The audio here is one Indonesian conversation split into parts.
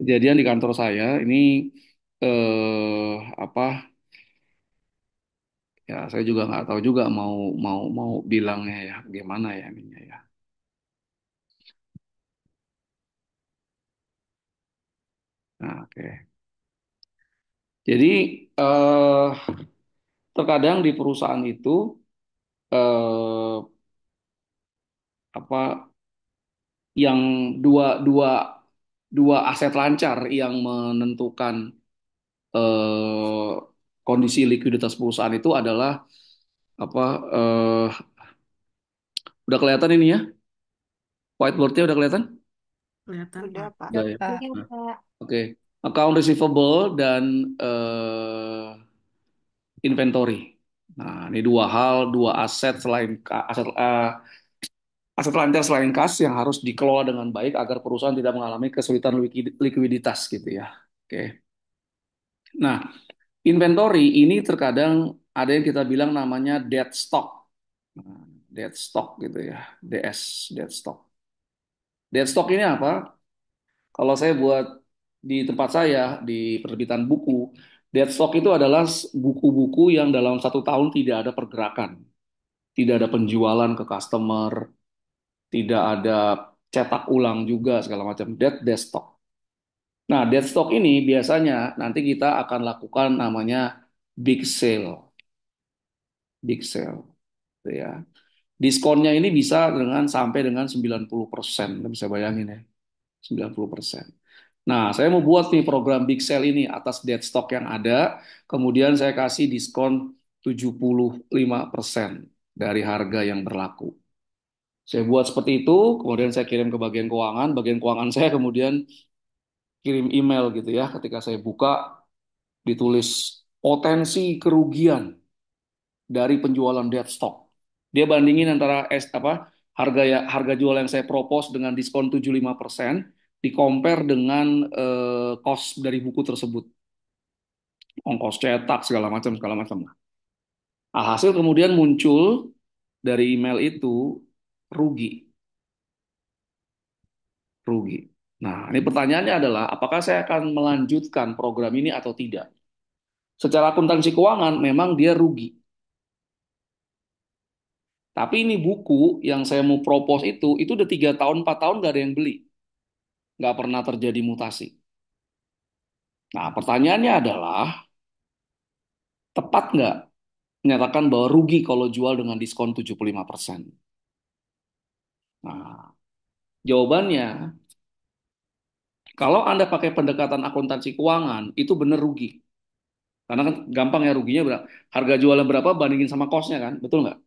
kejadian di kantor saya ini apa ya saya juga nggak tahu juga mau mau bilangnya ya gimana ya ininya ya. Nah, oke. Jadi eh terkadang di perusahaan itu eh apa yang dua dua dua aset lancar yang menentukan eh kondisi likuiditas perusahaan itu adalah apa eh udah kelihatan ini ya, whiteboardnya udah kelihatan? Kelihatan, Udah, Pak. Pak. Udah ya. Kak. Iya, Nah, Pak. oke. Account receivable dan inventory. Nah, ini dua hal, dua aset selain aset lancar selain kas yang harus dikelola dengan baik agar perusahaan tidak mengalami kesulitan likuiditas gitu ya. Oke. Nah, inventory ini terkadang ada yang kita bilang namanya dead stock. Nah, dead stock gitu ya. DS, dead stock. Dead stock ini apa? Kalau saya buat di tempat saya di penerbitan buku, dead stock itu adalah buku-buku yang dalam 1 tahun tidak ada pergerakan, tidak ada penjualan ke customer, tidak ada cetak ulang juga segala macam. Dead stock. Nah, dead stock ini biasanya nanti kita akan lakukan namanya big sale, big sale, gitu ya. Diskonnya ini bisa dengan sampai dengan 90%, bisa bayangin ya, 90%. Nah, saya mau buat nih program Big Sale ini atas dead stock yang ada, kemudian saya kasih diskon 75% dari harga yang berlaku. Saya buat seperti itu, kemudian saya kirim ke bagian keuangan saya kemudian kirim email gitu ya, ketika saya buka ditulis potensi kerugian dari penjualan dead stock. Dia bandingin antara harga jual yang saya propose dengan diskon 75% di compare dengan cost dari buku tersebut, ongkos cetak segala macam. Nah, hasil kemudian muncul dari email itu rugi, rugi. Nah, ini pertanyaannya adalah apakah saya akan melanjutkan program ini atau tidak? Secara akuntansi keuangan memang dia rugi. Tapi ini buku yang saya mau propose itu udah 3 tahun, 4 tahun gak ada yang beli. Nggak pernah terjadi mutasi. Nah, pertanyaannya adalah, tepat nggak menyatakan bahwa rugi kalau jual dengan diskon 75%? Nah, jawabannya, kalau Anda pakai pendekatan akuntansi keuangan, itu benar rugi. Karena kan gampang ya ruginya berapa. Harga jualnya berapa bandingin sama cost-nya kan, betul nggak?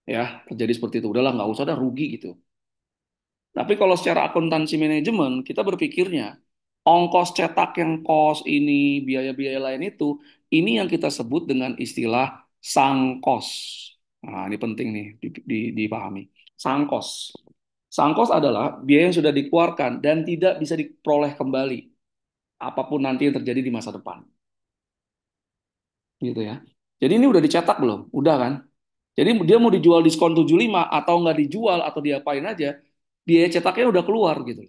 Ya, terjadi seperti itu. Udahlah, nggak usah, dah rugi gitu. Tapi kalau secara akuntansi manajemen, kita berpikirnya, ongkos cetak yang kos ini, biaya-biaya lain itu, ini yang kita sebut dengan istilah sang kos. Nah, ini penting nih dipahami. Sang kos. Sang kos adalah biaya yang sudah dikeluarkan dan tidak bisa diperoleh kembali, apapun nanti yang terjadi di masa depan. Gitu ya. Jadi ini udah dicetak belum? Udah kan? Jadi dia mau dijual diskon 75 atau nggak dijual atau diapain aja, biaya cetaknya udah keluar gitu.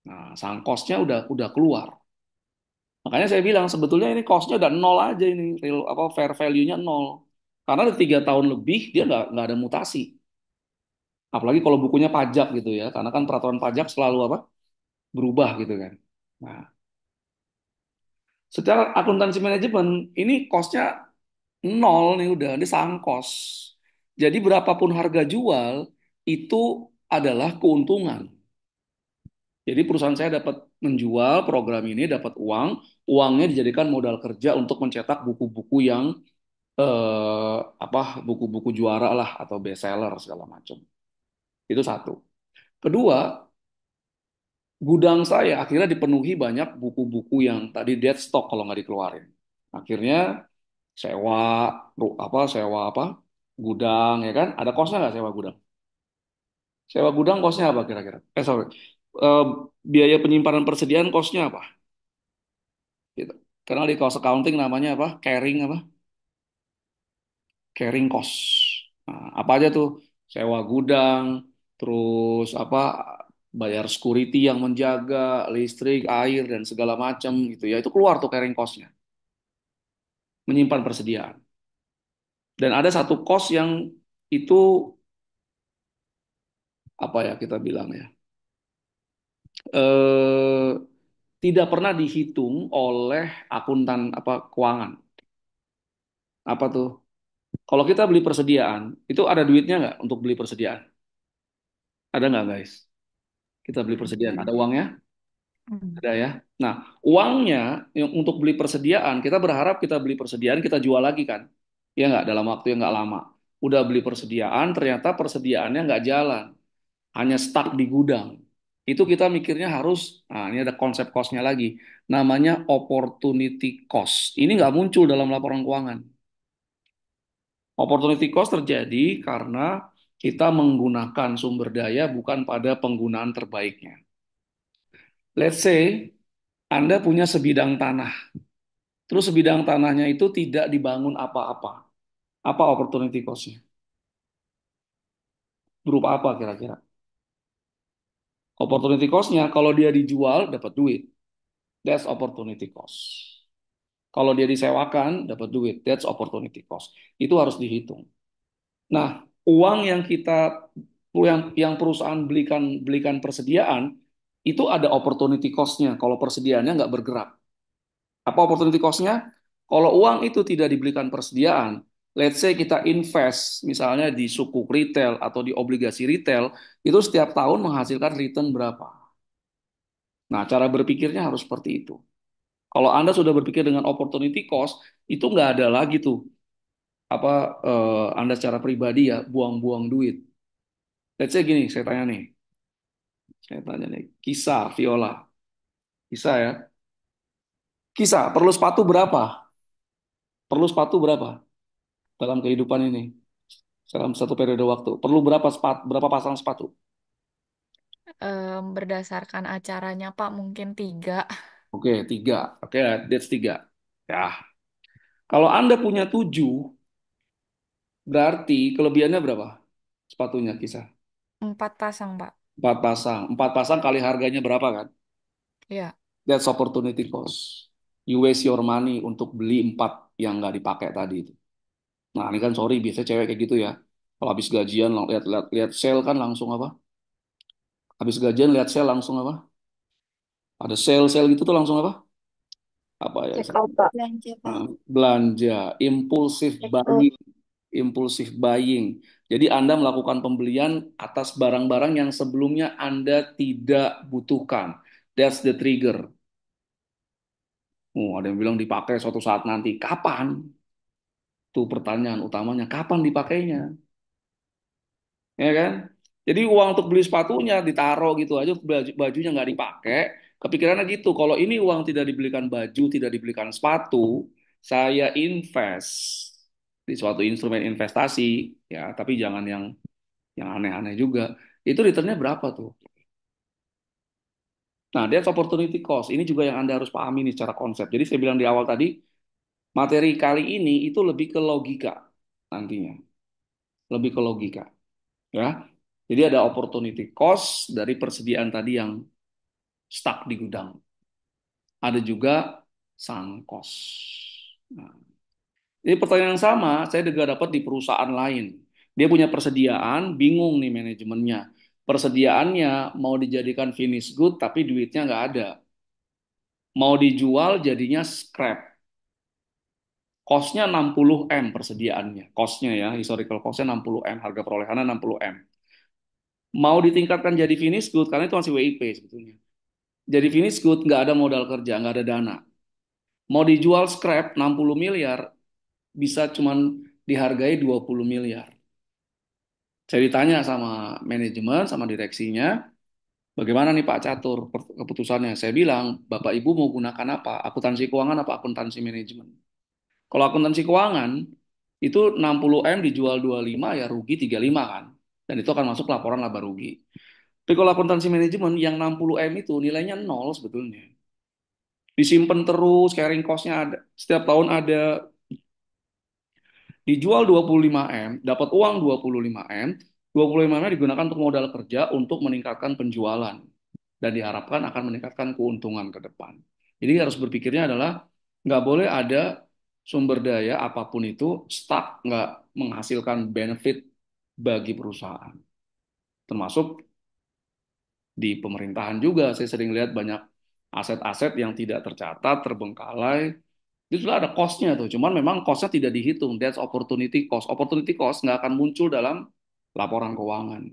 Nah, sang kosnya udah keluar. Makanya saya bilang sebetulnya ini costnya udah nol aja ini, real apa fair value-nya nol. Karena udah 3 tahun lebih dia nggak ada mutasi. Apalagi kalau bukunya pajak gitu ya, karena kan peraturan pajak selalu apa berubah gitu kan. Nah, secara akuntansi manajemen ini costnya nol nih udah, ini sang cost. Jadi berapapun harga jual itu adalah keuntungan. Jadi perusahaan saya dapat menjual program ini, dapat uang, uangnya dijadikan modal kerja untuk mencetak buku-buku yang apa buku-buku juara lah atau best seller segala macam. Itu satu. Kedua, gudang saya akhirnya dipenuhi banyak buku-buku yang tadi dead stock kalau nggak dikeluarin. Akhirnya sewa sewa apa gudang ya kan? Ada kosnya nggak sewa gudang? Sewa gudang kosnya apa kira-kira? Sorry. Eh, biaya penyimpanan persediaan kosnya apa? Gitu. Karena di cost accounting namanya apa? Carrying cost. Nah, apa aja tuh? Sewa gudang, terus apa? bayar security yang menjaga, listrik, air, dan segala macam gitu ya. Itu keluar tuh carrying cost-nya, menyimpan persediaan. Dan ada satu cost yang itu apa ya kita bilang ya, eh, tidak pernah dihitung oleh akuntan apa keuangan. Apa tuh? Kalau kita beli persediaan, itu ada duitnya nggak untuk beli persediaan? Ada nggak guys? Kita beli persediaan, Ada. ada uangnya? Hmm. Ada ya. Nah, uangnya yang untuk beli persediaan, kita berharap kita beli persediaan, kita jual lagi kan? Ya nggak, dalam waktu yang nggak lama. Udah beli persediaan, ternyata persediaannya nggak jalan, hanya stuck di gudang. Itu kita mikirnya harus, nah ini ada konsep cost-nya lagi, namanya opportunity cost. Ini nggak muncul dalam laporan keuangan. Opportunity cost terjadi karena kita menggunakan sumber daya bukan pada penggunaan terbaiknya. Let's say Anda punya sebidang tanah, terus sebidang tanahnya itu tidak dibangun apa-apa. Apa opportunity cost-nya? Berupa apa kira-kira? Opportunity cost-nya kalau dia dijual dapat duit, that's opportunity cost. Kalau dia disewakan dapat duit, that's opportunity cost. Itu harus dihitung. Nah, uang yang yang perusahaan belikan belikan persediaan itu ada opportunity cost-nya kalau persediaannya nggak bergerak. Apa opportunity cost-nya? Kalau uang itu tidak dibelikan persediaan, let's say kita invest misalnya di sukuk retail atau di obligasi retail, itu setiap tahun menghasilkan return berapa? Nah, cara berpikirnya harus seperti itu. Kalau Anda sudah berpikir dengan opportunity cost, itu nggak ada lagi tuh apa Anda secara pribadi ya buang-buang duit. Let's say gini, saya tanya nih, Kisah Viola, Kisah ya, Kisah perlu sepatu berapa? Perlu sepatu berapa dalam kehidupan ini? Dalam satu periode waktu. Perlu berapa pasang sepatu? Berdasarkan acaranya Pak mungkin 3. Oke, tiga. Oke, that's tiga. Ya, kalau Anda punya tujuh, berarti kelebihannya berapa? Sepatunya kisah. 4 pasang Pak. Empat pasang. Empat pasang kali harganya berapa kan? Ya. That's opportunity cost. You waste your money untuk beli empat yang nggak dipakai tadi itu. Nah, ini kan sorry, biasanya cewek kayak gitu ya. Kalau habis gajian, lihat lihat lihat sale kan langsung apa? Habis gajian lihat sale langsung apa? Ada sale-sale gitu tuh langsung apa? Apa ya? Check out Pak. Belanja Pak. Belanja, impulsif Check out. buying, impulsif buying. Jadi Anda melakukan pembelian atas barang-barang yang sebelumnya Anda tidak butuhkan. That's the trigger. Oh, ada yang bilang dipakai suatu saat nanti. Kapan? Itu pertanyaan utamanya. Kapan dipakainya? Ya kan? Jadi uang untuk beli sepatunya ditaruh gitu aja, bajunya nggak dipakai. Kepikirannya gitu. Kalau ini uang tidak dibelikan baju, tidak dibelikan sepatu, saya invest di suatu instrumen investasi, ya. Tapi jangan yang aneh-aneh juga. Itu returnnya berapa tuh? Nah, that's opportunity cost. Ini juga yang Anda harus pahami nih secara konsep. Jadi saya bilang di awal tadi, materi kali ini itu lebih ke logika nantinya, lebih ke logika, ya. Jadi ada opportunity cost dari persediaan tadi yang stuck di gudang. Ada juga sunk cost. Nah, ini pertanyaan yang sama saya juga dapat di perusahaan lain. Dia punya persediaan, bingung nih manajemennya. Persediaannya mau dijadikan finish good, tapi duitnya nggak ada. Mau dijual jadinya scrap. Cost-nya 60 M persediaannya. Cost-nya ya, historical cost-nya 60 M. Harga perolehannya 60 M. Mau ditingkatkan jadi finish good, karena itu masih WIP sebetulnya. Jadi finish good, nggak ada modal kerja, nggak ada dana. Mau dijual scrap 60 miliar, bisa cuman dihargai 20 miliar. Saya ditanya sama manajemen, sama direksinya, bagaimana nih Pak Catur keputusannya? Saya bilang, Bapak Ibu mau gunakan apa? Akuntansi keuangan apa akuntansi manajemen? Kalau akuntansi keuangan, itu 60 M dijual 25 ya rugi 35 kan. Dan itu akan masuk laporan laba rugi. Tapi kalau akuntansi manajemen yang 60 M itu nilainya nol sebetulnya. Disimpan terus, carrying cost-nya ada. Setiap tahun ada, dijual 25 M, dapat uang 25 M, 25 M digunakan untuk modal kerja untuk meningkatkan penjualan dan diharapkan akan meningkatkan keuntungan ke depan. Jadi harus berpikirnya adalah nggak boleh ada sumber daya apapun itu stuck, nggak menghasilkan benefit bagi perusahaan. Termasuk di pemerintahan juga, saya sering lihat banyak aset-aset yang tidak tercatat, terbengkalai, itu sudah ada cost-nya tuh. Cuman memang cost-nya tidak dihitung. That's opportunity cost. Opportunity cost nggak akan muncul dalam laporan keuangan.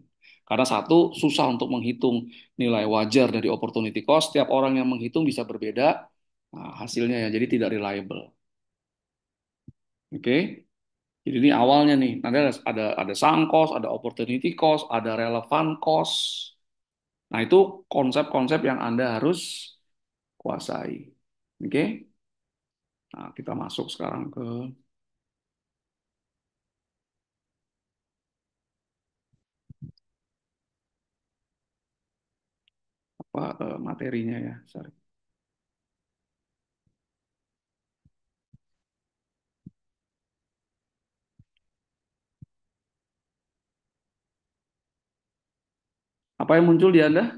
Karena satu, susah untuk menghitung nilai wajar dari opportunity cost. Setiap orang yang menghitung bisa berbeda hasilnya ya. Jadi tidak reliable. Oke. Jadi ini awalnya nih. Nanti ada sunk cost, ada opportunity cost, ada relevant cost. Nah, itu konsep-konsep yang Anda harus kuasai. Oke. Nah, kita masuk sekarang ke apa materinya ya. Sorry. Apa yang muncul di Anda?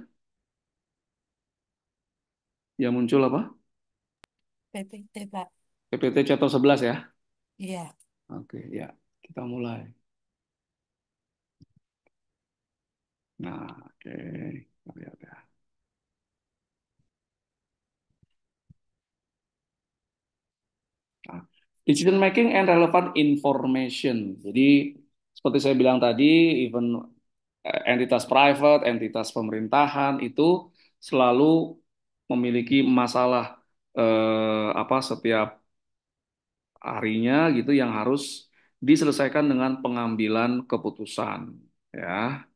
Yang muncul apa? PPT, Pak. PPT chapter 11 ya. Iya. Oke, ya. Kita mulai. Nah, oke. Kita lihat ya. Nah, decision making and relevant information. Jadi, seperti saya bilang tadi, even entitas private, entitas pemerintahan itu selalu memiliki masalah apa setiap harinya gitu yang harus diselesaikan dengan pengambilan keputusan ya.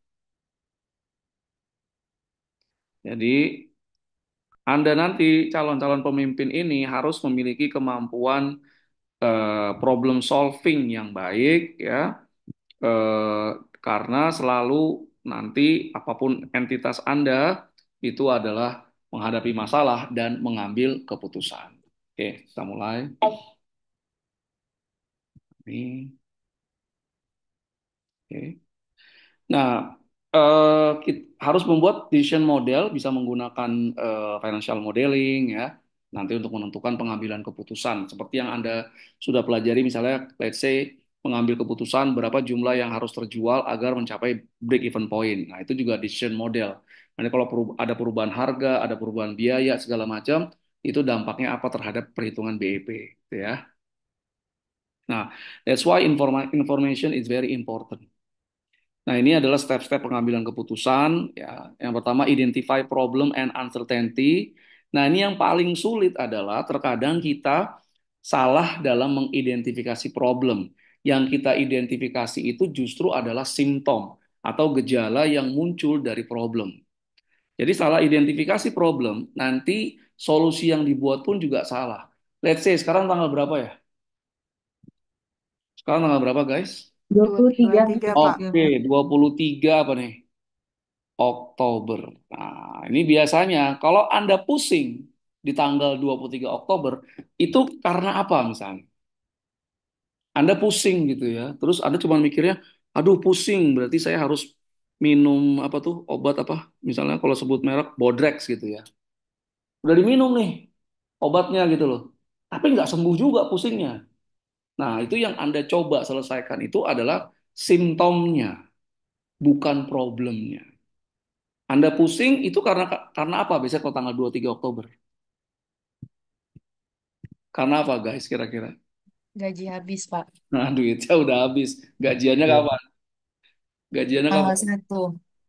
Jadi Anda nanti calon-calon pemimpin ini harus memiliki kemampuan problem solving yang baik ya, eh, karena selalu nanti apapun entitas Anda itu adalah menghadapi masalah dan mengambil keputusan. Oke, kita mulai. Ini, oke. Nah, harus membuat decision model, bisa menggunakan financial modeling ya, nanti untuk menentukan pengambilan keputusan. Seperti yang Anda sudah pelajari, misalnya, let's say, mengambil keputusan berapa jumlah yang harus terjual agar mencapai break even point. Nah, itu juga decision model. Nanti kalau ada perubahan harga, ada perubahan biaya, segala macam, itu dampaknya apa terhadap perhitungan BEP, gitu ya. Nah, that's why information is very important. Nah, ini adalah step-step pengambilan keputusan. Ya. Yang pertama, identify problem and uncertainty. Nah, ini yang paling sulit adalah terkadang kita salah dalam mengidentifikasi problem. Yang kita identifikasi itu justru adalah simptom atau gejala yang muncul dari problem. Jadi salah identifikasi problem, nanti solusi yang dibuat pun juga salah. Let's say sekarang tanggal berapa ya? Sekarang tanggal berapa, guys? dua Dua puluh dua tiga tiga Pak. tiga Oke, 23 apa nih? Oktober. Nah, ini biasanya kalau Anda pusing di tanggal 23 Oktober, itu karena apa misalnya? Anda pusing gitu ya. Terus Anda cuma mikirnya, aduh pusing, berarti saya harus minum apa tuh, obat apa? Misalnya kalau sebut merek Bodrex gitu ya. Udah diminum nih obatnya gitu loh. Tapi nggak sembuh juga pusingnya. Nah, itu yang Anda coba selesaikan itu adalah simptomnya, bukan problemnya. Anda pusing itu karena apa? Biasanya kalau tanggal 23 Oktober. Karena apa guys kira-kira? Gaji habis, Pak. Nah, duitnya udah habis. Gajiannya Iya. kapan? Gajiannya Tanggal kapan? 1.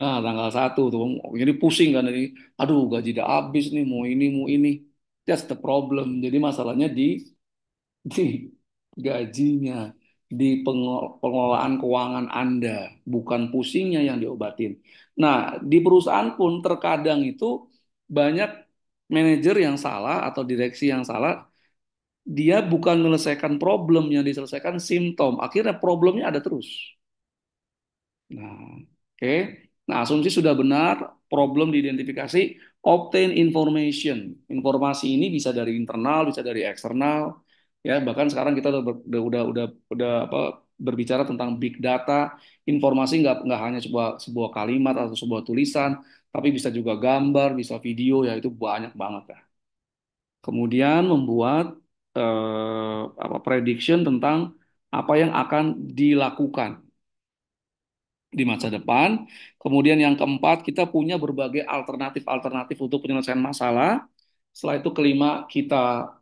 Nah, tanggal 1 tuh. Jadi pusing kan ini. Aduh, gaji udah habis nih, mau ini, mau ini. That's the problem. Jadi masalahnya di gajinya, di pengelolaan keuangan Anda, bukan pusingnya yang diobatin. Nah, di perusahaan pun terkadang itu banyak manajer yang salah atau direksi yang salah, dia bukan menyelesaikan problem yang diselesaikan simptom. Akhirnya problemnya ada terus. Nah, oke. Nah, asumsi sudah benar, problem diidentifikasi, obtain information. Informasi ini bisa dari internal, bisa dari eksternal. Ya, bahkan sekarang kita udah apa berbicara tentang big data, informasi nggak hanya sebuah sebuah kalimat atau sebuah tulisan, tapi bisa juga gambar, bisa video, ya itu banyak banget ya. Kemudian membuat prediction tentang apa yang akan dilakukan di masa depan. Kemudian yang keempat, kita punya berbagai alternatif-alternatif untuk penyelesaian masalah. Setelah itu kelima, kita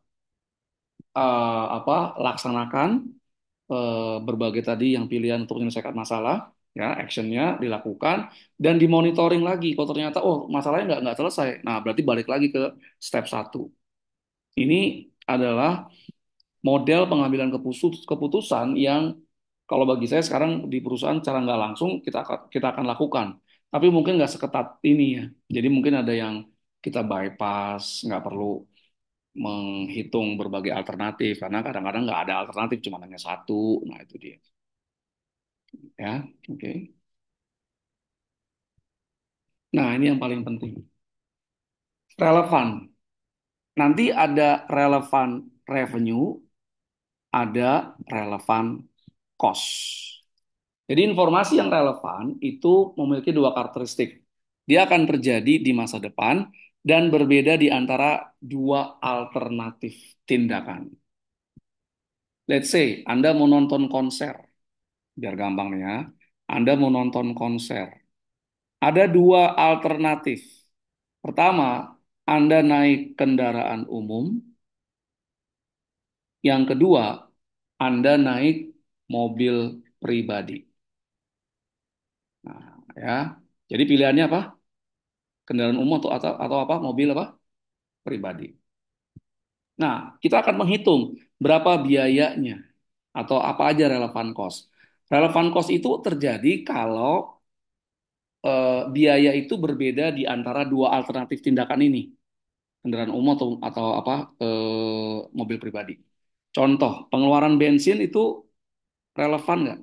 laksanakan berbagai tadi yang pilihan untuk menyelesaikan masalah, ya actionnya dilakukan dan dimonitoring lagi. Kalau ternyata oh masalahnya nggak selesai, nah berarti balik lagi ke step satu. Ini adalah model pengambilan keputusan yang kalau bagi saya sekarang di perusahaan cara nggak langsung kita akan lakukan. Tapi mungkin nggak seketat ini ya. Jadi mungkin ada yang kita bypass, nggak perlu menghitung berbagai alternatif karena kadang-kadang nggak ada alternatif cuma hanya satu. Nah itu dia. Ya, oke. Nah ini yang paling penting. Relevan. Nanti ada relevan revenue, ada relevan cost. Jadi informasi yang relevan itu memiliki dua karakteristik. Dia akan terjadi di masa depan dan berbeda di antara dua alternatif tindakan. Let's say Anda mau nonton konser, biar gampang nih ya. Anda mau nonton konser. Ada dua alternatif. Pertama, Anda naik kendaraan umum. Yang kedua, Anda naik mobil pribadi. Nah, ya. Jadi pilihannya apa? Kendaraan umum atau apa? Mobil apa? Pribadi. Nah, kita akan menghitung berapa biayanya atau apa aja relevan cost. Relevan cost itu terjadi kalau biaya itu berbeda di antara dua alternatif tindakan ini, kendaraan umum atau apa mobil pribadi. Contoh, pengeluaran bensin itu relevan nggak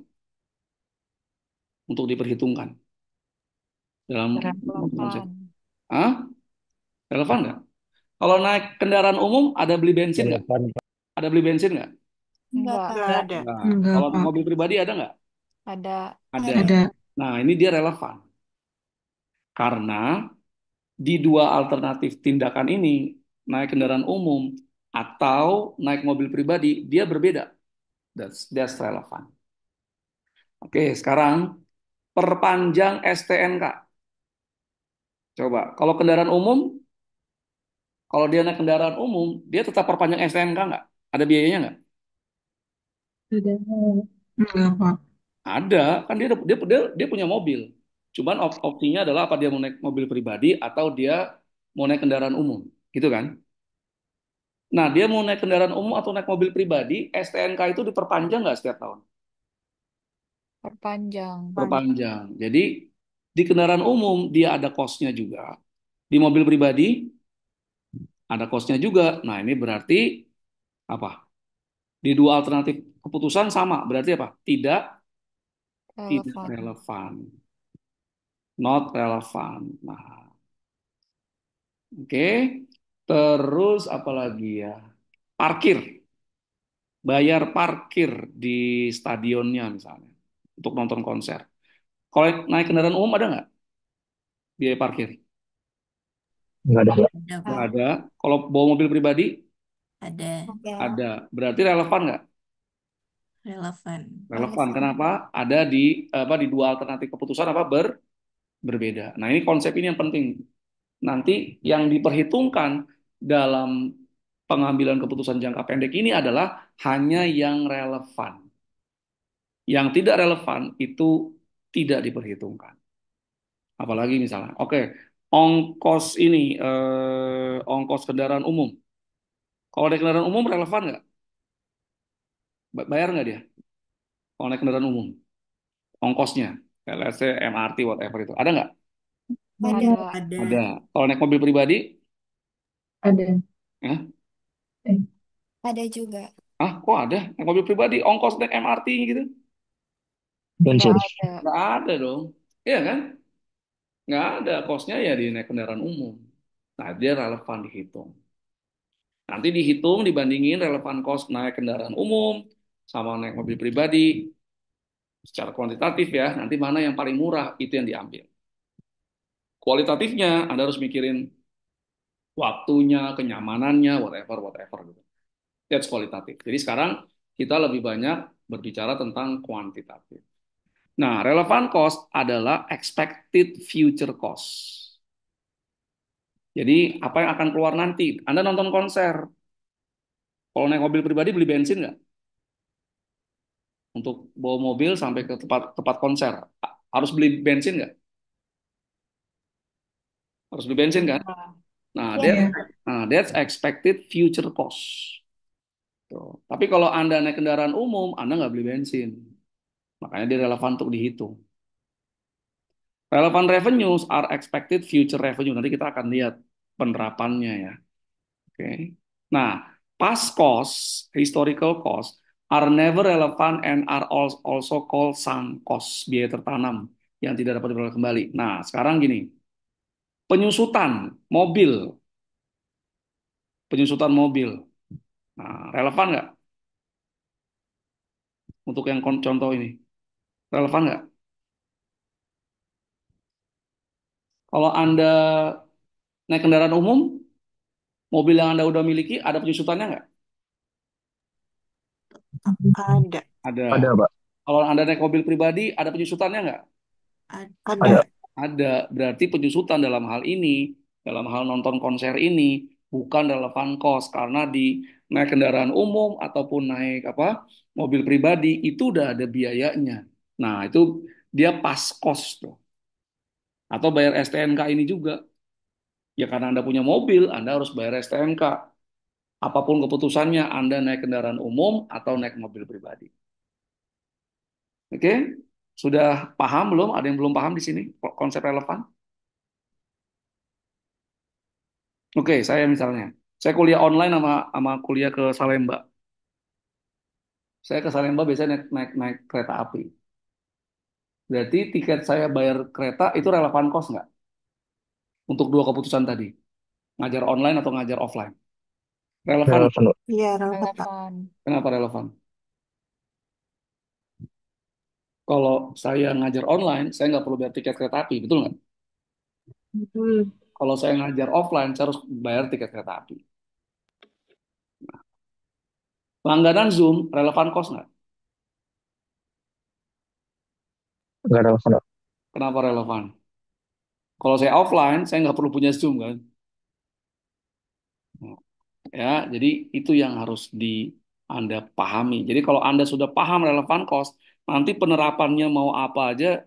untuk diperhitungkan dalam konsep? Relevan. Hah? Relevan nggak? Kalau naik kendaraan umum ada beli bensin nggak? Relevan, Pak. Ada beli bensin nggak? Enggak, Nggak Pak. ada. Nah, Enggak, kalau naik Pak. mobil pribadi ada nggak? Ada. Ada. Ada. Nah, ini dia relevan. Karena di dua alternatif tindakan ini, naik kendaraan umum atau naik mobil pribadi, dia berbeda. That's relevan. Oke, sekarang perpanjang STNK. Coba, kalau kendaraan umum, kalau dia naik kendaraan umum, dia tetap perpanjang STNK nggak? Ada biayanya nggak? Ada. Enggak, Pak. Ada, kan dia punya mobil. Cuman opsinya adalah apa dia mau naik mobil pribadi atau dia mau naik kendaraan umum, gitu kan? Nah, dia mau naik kendaraan umum atau naik mobil pribadi, STNK itu diperpanjang nggak setiap tahun? Perpanjang. Perpanjang. Jadi di kendaraan umum dia ada kosnya juga. Di mobil pribadi ada kosnya juga. Nah, ini berarti apa? Di dua alternatif keputusan sama. Berarti apa? Tidak Relevan. relevan. Not relevan. Nah, oke. Terus apa lagi ya? Parkir. Bayar parkir di stadionnya misalnya. Untuk nonton konser. Kalau naik kendaraan umum ada nggak biaya parkir? Enggak ada, Pak. Ada, Nggak Pak. Ada. ada. Kalau bawa mobil pribadi Ada. Ada. ada. Berarti relevan nggak? Relevan. Relevan. Relevan. Kenapa? Ada di dua alternatif keputusan berbeda. Nah, ini konsep ini yang penting. Nanti yang diperhitungkan dalam pengambilan keputusan jangka pendek ini adalah hanya yang relevan. Yang tidak relevan itu tidak diperhitungkan. Apalagi misalnya, oke, ongkos ini, ongkos kendaraan umum. Kalau naik kendaraan umum relevan nggak? Bayar nggak dia? Kalau naik kendaraan umum, ongkosnya, kayak let's say MRT whatever itu, ada nggak? Ada. Ada. Ada. Kalau naik mobil pribadi, Ada. ya, Eh, Ada juga. kok ada? Naik mobil pribadi, ongkos naik MRT gitu? Enggak bensin. ada. Nggak ada dong. Iya kan? Nggak ada. Kosnya ya di naik kendaraan umum. Nah, dia relevan dihitung. Nanti dihitung, dibandingin relevan kos naik kendaraan umum sama naik mobil pribadi. Secara kuantitatif ya, nanti mana yang paling murah itu yang diambil. Kualitatifnya Anda harus mikirin waktunya, kenyamanannya, whatever, whatever gitu. That's kualitatif. Jadi sekarang kita lebih banyak berbicara tentang kuantitatif. Nah, relevant cost adalah expected future cost. Jadi apa yang akan keluar nanti? Anda nonton konser, kalau naik mobil pribadi beli bensin nggak? Untuk bawa mobil sampai ke tempat tempat konser, harus beli bensin nggak? Harus beli bensin kan? Iya. Nah, Iya. Iya. that's expected future cost. Tuh. Tapi kalau Anda naik kendaraan umum, Anda nggak beli bensin. Makanya dia relevan untuk dihitung. Relevant revenues are expected future revenue. Nanti kita akan lihat penerapannya ya. Oke. Nah, past cost, historical cost are never relevant and are also called sunk cost, biaya tertanam yang tidak dapat diperoleh kembali. Nah, sekarang gini, penyusutan mobil, penyusutan mobil. Nah, relevan nggak untuk yang contoh ini? Relevan nggak? Kalau Anda naik kendaraan umum, mobil yang Anda udah miliki, ada penyusutannya nggak? Ada. Ada, Ada. Pak. Kalau Anda naik mobil pribadi, ada penyusutannya nggak? Ada. Ada. Ada. Berarti penyusutan dalam hal ini, dalam hal nonton konser ini, bukan relevan cost. Karena di naik kendaraan umum ataupun naik apa mobil pribadi, itu udah ada biayanya. Nah, itu dia pas cost tuh. Atau bayar STNK ini juga. Ya karena Anda punya mobil, Anda harus bayar STNK. Apapun keputusannya, Anda naik kendaraan umum atau naik mobil pribadi. Oke? Sudah paham belum? Ada yang belum paham di sini konsep relevan? Oke, saya misalnya, saya kuliah online sama kuliah ke Salemba. Saya ke Salemba biasanya naik kereta api. Berarti tiket saya bayar kereta itu relevan cost nggak? Untuk dua keputusan tadi, ngajar online atau ngajar offline? Relevan nggak? Relevan, Pak. Iya, relevan, Pak. Relevan. Kenapa relevan? Kalau saya ngajar online, saya nggak perlu bayar tiket kereta api, betul nggak? Betul. Kalau saya ngajar offline, saya harus bayar tiket kereta api. Langganan Zoom, relevan cost nggak? Nggak relevan, Pak. Kenapa relevan? Kalau saya offline, saya nggak perlu punya Zoom kan? Ya, jadi itu yang harus di Anda pahami. Jadi kalau Anda sudah paham relevan cost, nanti penerapannya mau apa aja,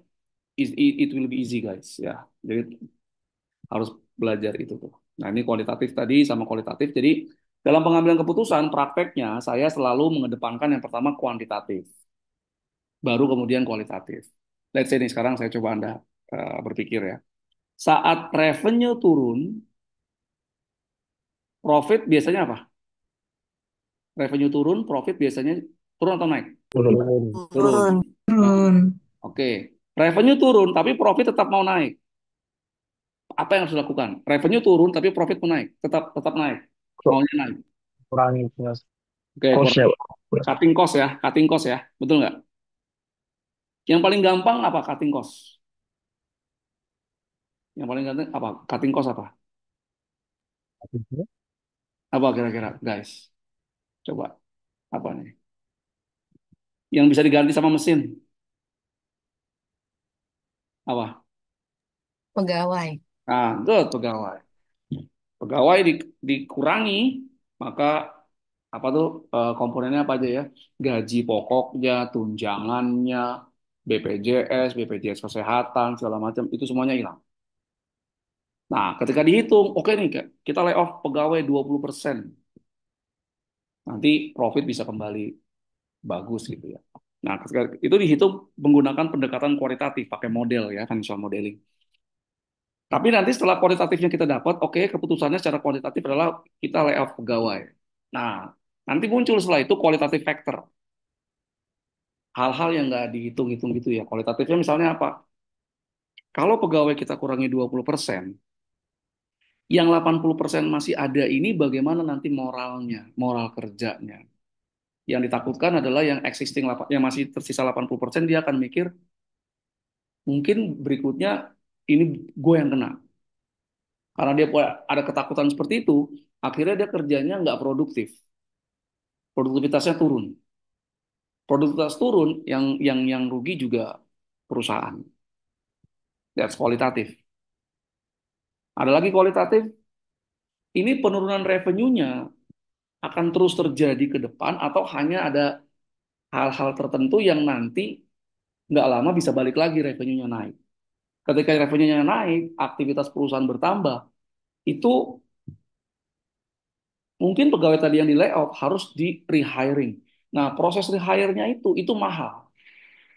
it will be easy guys. Ya, jadi harus belajar itu tuh. Nah ini kualitatif tadi sama kualitatif. Jadi dalam pengambilan keputusan, prakteknya saya selalu mengedepankan yang pertama kuantitatif, baru kemudian kualitatif. Let's say nih sekarang saya coba Anda berpikir ya. Saat revenue turun, profit biasanya apa? Revenue turun, profit biasanya turun atau naik? Turun. Turun. Turun. Turun. Oke. Revenue turun, tapi profit tetap mau naik. Apa yang harus dilakukan? Revenue turun, tapi profit mau naik. Tetap tetap naik. Kok Maunya naik. kurangi plus Oke, cost-nya, kurang. Pak? Cutting cost ya. Cutting cost ya. Betul nggak? Yang paling gampang apa cutting cost? Yang paling gampang apa? Cutting cost apa? Apa kira-kira, guys? Coba. Apa nih? Yang bisa diganti sama mesin. Apa? Pegawai. Nah, itu pegawai. Pegawai dikurangi, maka apa tuh komponennya apa aja ya? Gaji pokoknya, tunjangannya, BPJS, BPJS kesehatan, segala macam itu semuanya hilang. Nah, ketika dihitung, oke nih kita lay off pegawai 20%. Nanti profit bisa kembali bagus gitu ya. Nah, ketika itu dihitung menggunakan pendekatan kualitatif, pakai model ya, financial modeling. Tapi nanti setelah kualitatifnya kita dapat, oke, keputusannya secara kualitatif adalah kita lay off pegawai. Nah, nanti muncul setelah itu kualitatif factor. Hal-hal yang nggak dihitung-hitung gitu ya. Kualitatifnya misalnya apa? Kalau pegawai kita kurangi 20%, yang 80% masih ada ini bagaimana nanti moralnya, moral kerjanya. Yang ditakutkan adalah yang existing yang masih tersisa 80%, dia akan mikir mungkin berikutnya ini gue yang kena. Karena dia ada ketakutan seperti itu, akhirnya dia kerjanya nggak produktif, produktivitasnya turun. Produktivitas turun, yang rugi juga perusahaan. That's kualitatif. Ada lagi kualitatif, ini penurunan revenue-nya akan terus terjadi ke depan atau hanya ada hal-hal tertentu yang nanti nggak lama bisa balik lagi revenue-nya naik. Ketika revenue-nya naik, aktivitas perusahaan bertambah, itu mungkin pegawai tadi yang di layoff harus di rehiring. Nah, proses rehire-nya itu mahal.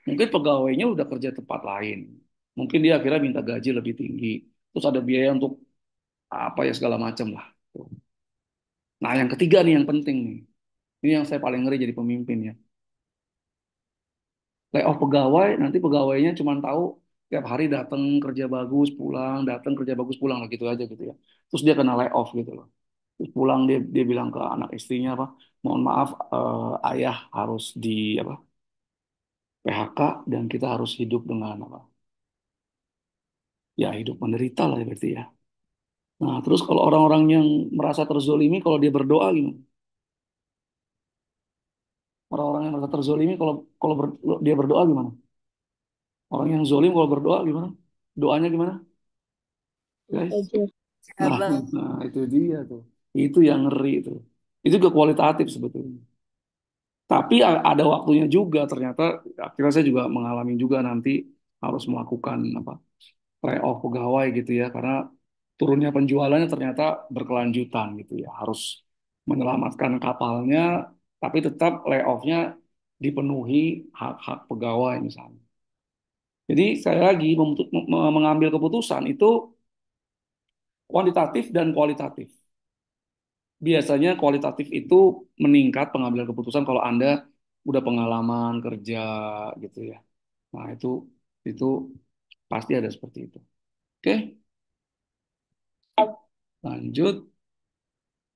Mungkin pegawainya udah kerja tempat lain. Mungkin dia akhirnya minta gaji lebih tinggi. Terus ada biaya untuk apa ya segala macam lah. Nah, yang ketiga nih yang penting nih. Ini yang saya paling ngeri jadi pemimpin ya. Layoff pegawai, nanti pegawainya cuma tahu tiap hari datang kerja bagus pulang, datang kerja bagus pulang lah gitu aja gitu ya. Terus dia kena layoff gitu loh. Terus pulang dia bilang ke anak istrinya apa, mohon maaf ayah harus di apa PHK dan kita harus hidup dengan apa, ya hidup menderita lah ya berarti ya. Nah terus kalau orang-orang yang merasa terzolimi kalau dia berdoa gimana? Orang-orang yang merasa terzolimi kalau kalau dia berdoa gimana? Orang yang zolim kalau berdoa gimana? Doanya gimana, guys? Nah, Abang. nah itu dia tuh. Itu yang ngeri itu. Itu juga kualitatif sebetulnya. Tapi ada waktunya juga ternyata akhirnya saya juga mengalami juga nanti harus melakukan apa layoff pegawai gitu ya karena turunnya penjualannya ternyata berkelanjutan gitu ya. Harus menyelamatkan kapalnya tapi tetap layoff-nya dipenuhi hak-hak pegawai misalnya. Jadi saya lagi mengambil keputusan itu kuantitatif dan kualitatif. Biasanya kualitatif itu meningkat pengambilan keputusan kalau Anda udah pengalaman kerja gitu ya. Nah, itu pasti ada seperti itu. Oke, lanjut.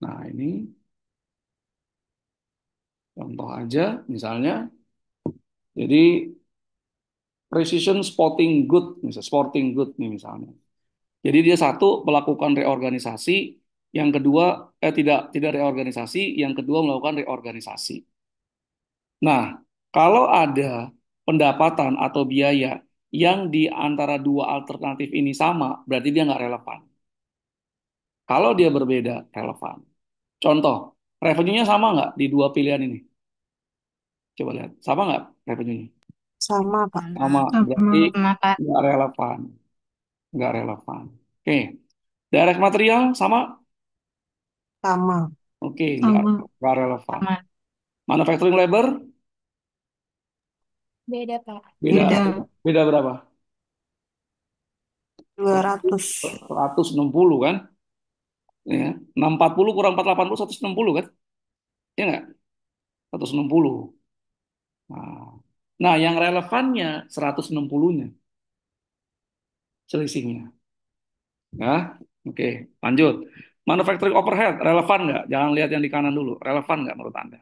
Nah, ini contoh aja misalnya. Jadi precision spotting good, misalnya sporting good nih misalnya. Jadi dia satu melakukan reorganisasi, yang kedua tidak tidak reorganisasi, yang kedua melakukan reorganisasi. Nah, kalau ada pendapatan atau biaya yang di antara dua alternatif ini sama, berarti dia nggak relevan. Kalau dia berbeda, relevan. Contoh, revenue-nya sama nggak di dua pilihan ini? Coba lihat, sama nggak revenue-nya? Sama, Pak. Sama, berarti Sama, Kak. nggak relevan. Nggak relevan. Oke, direct material sama? Sama. Oke, Sama. nggak relevan. Sama. Manufacturing labor? Beda, Pak. Beda. Beda. Beda berapa? 200. 160 kan? Ya. 640 kurang 480, 160 kan? Ya nggak? 160. Nah, nah, yang relevannya 160-nya selisihnya. Ya, oke. Lanjut. Manufacturing overhead relevan nggak? Jangan lihat yang di kanan dulu. Relevan nggak menurut Anda?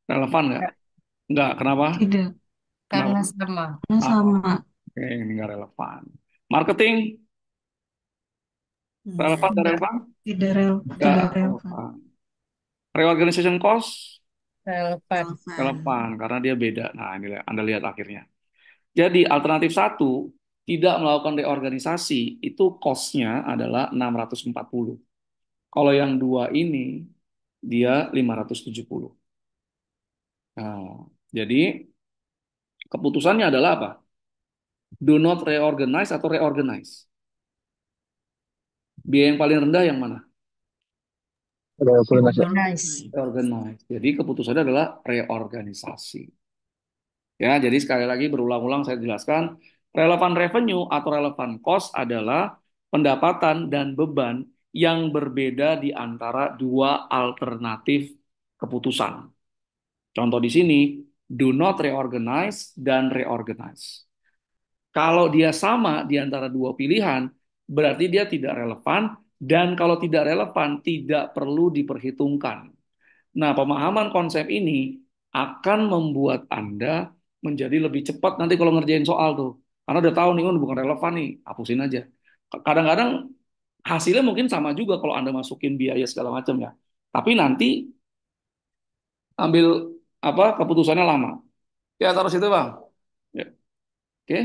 Relevan nggak? Enggak. Nggak. Kenapa? Tidak. Kenapa? Karena sama. Karena Ah, sama. oke, ini nggak relevan. Marketing relevan nggak Enggak. relevan? Nggak Tidak relevan. relevan. Reorganization cost Relevan. relevan karena dia beda. Nah, ini Anda lihat akhirnya. Jadi alternatif satu tidak melakukan reorganisasi itu cost-nya adalah 640. Kalau yang dua ini dia 570. Nah, jadi keputusannya adalah apa? Do not reorganize atau reorganize. Biaya yang paling rendah yang mana? Udah full mas ya. Nice. Reorganize. Jadi keputusannya adalah reorganisasi. Ya, jadi sekali lagi berulang-ulang saya jelaskan, relevan revenue atau relevan cost adalah pendapatan dan beban yang berbeda di antara dua alternatif keputusan. Contoh di sini, do not reorganize dan reorganize. Kalau dia sama di antara dua pilihan, berarti dia tidak relevan, dan kalau tidak relevan, tidak perlu diperhitungkan. Nah, pemahaman konsep ini akan membuat Anda menjadi lebih cepat nanti kalau ngerjain soal tuh. Karena udah tahu nih, oh, bukan relevan nih, hapusin aja. Kadang-kadang hasilnya mungkin sama juga kalau Anda masukin biaya segala macam ya. Tapi nanti ambil apa keputusannya lama. Ya, taruh situ, Bang. Ya, oke.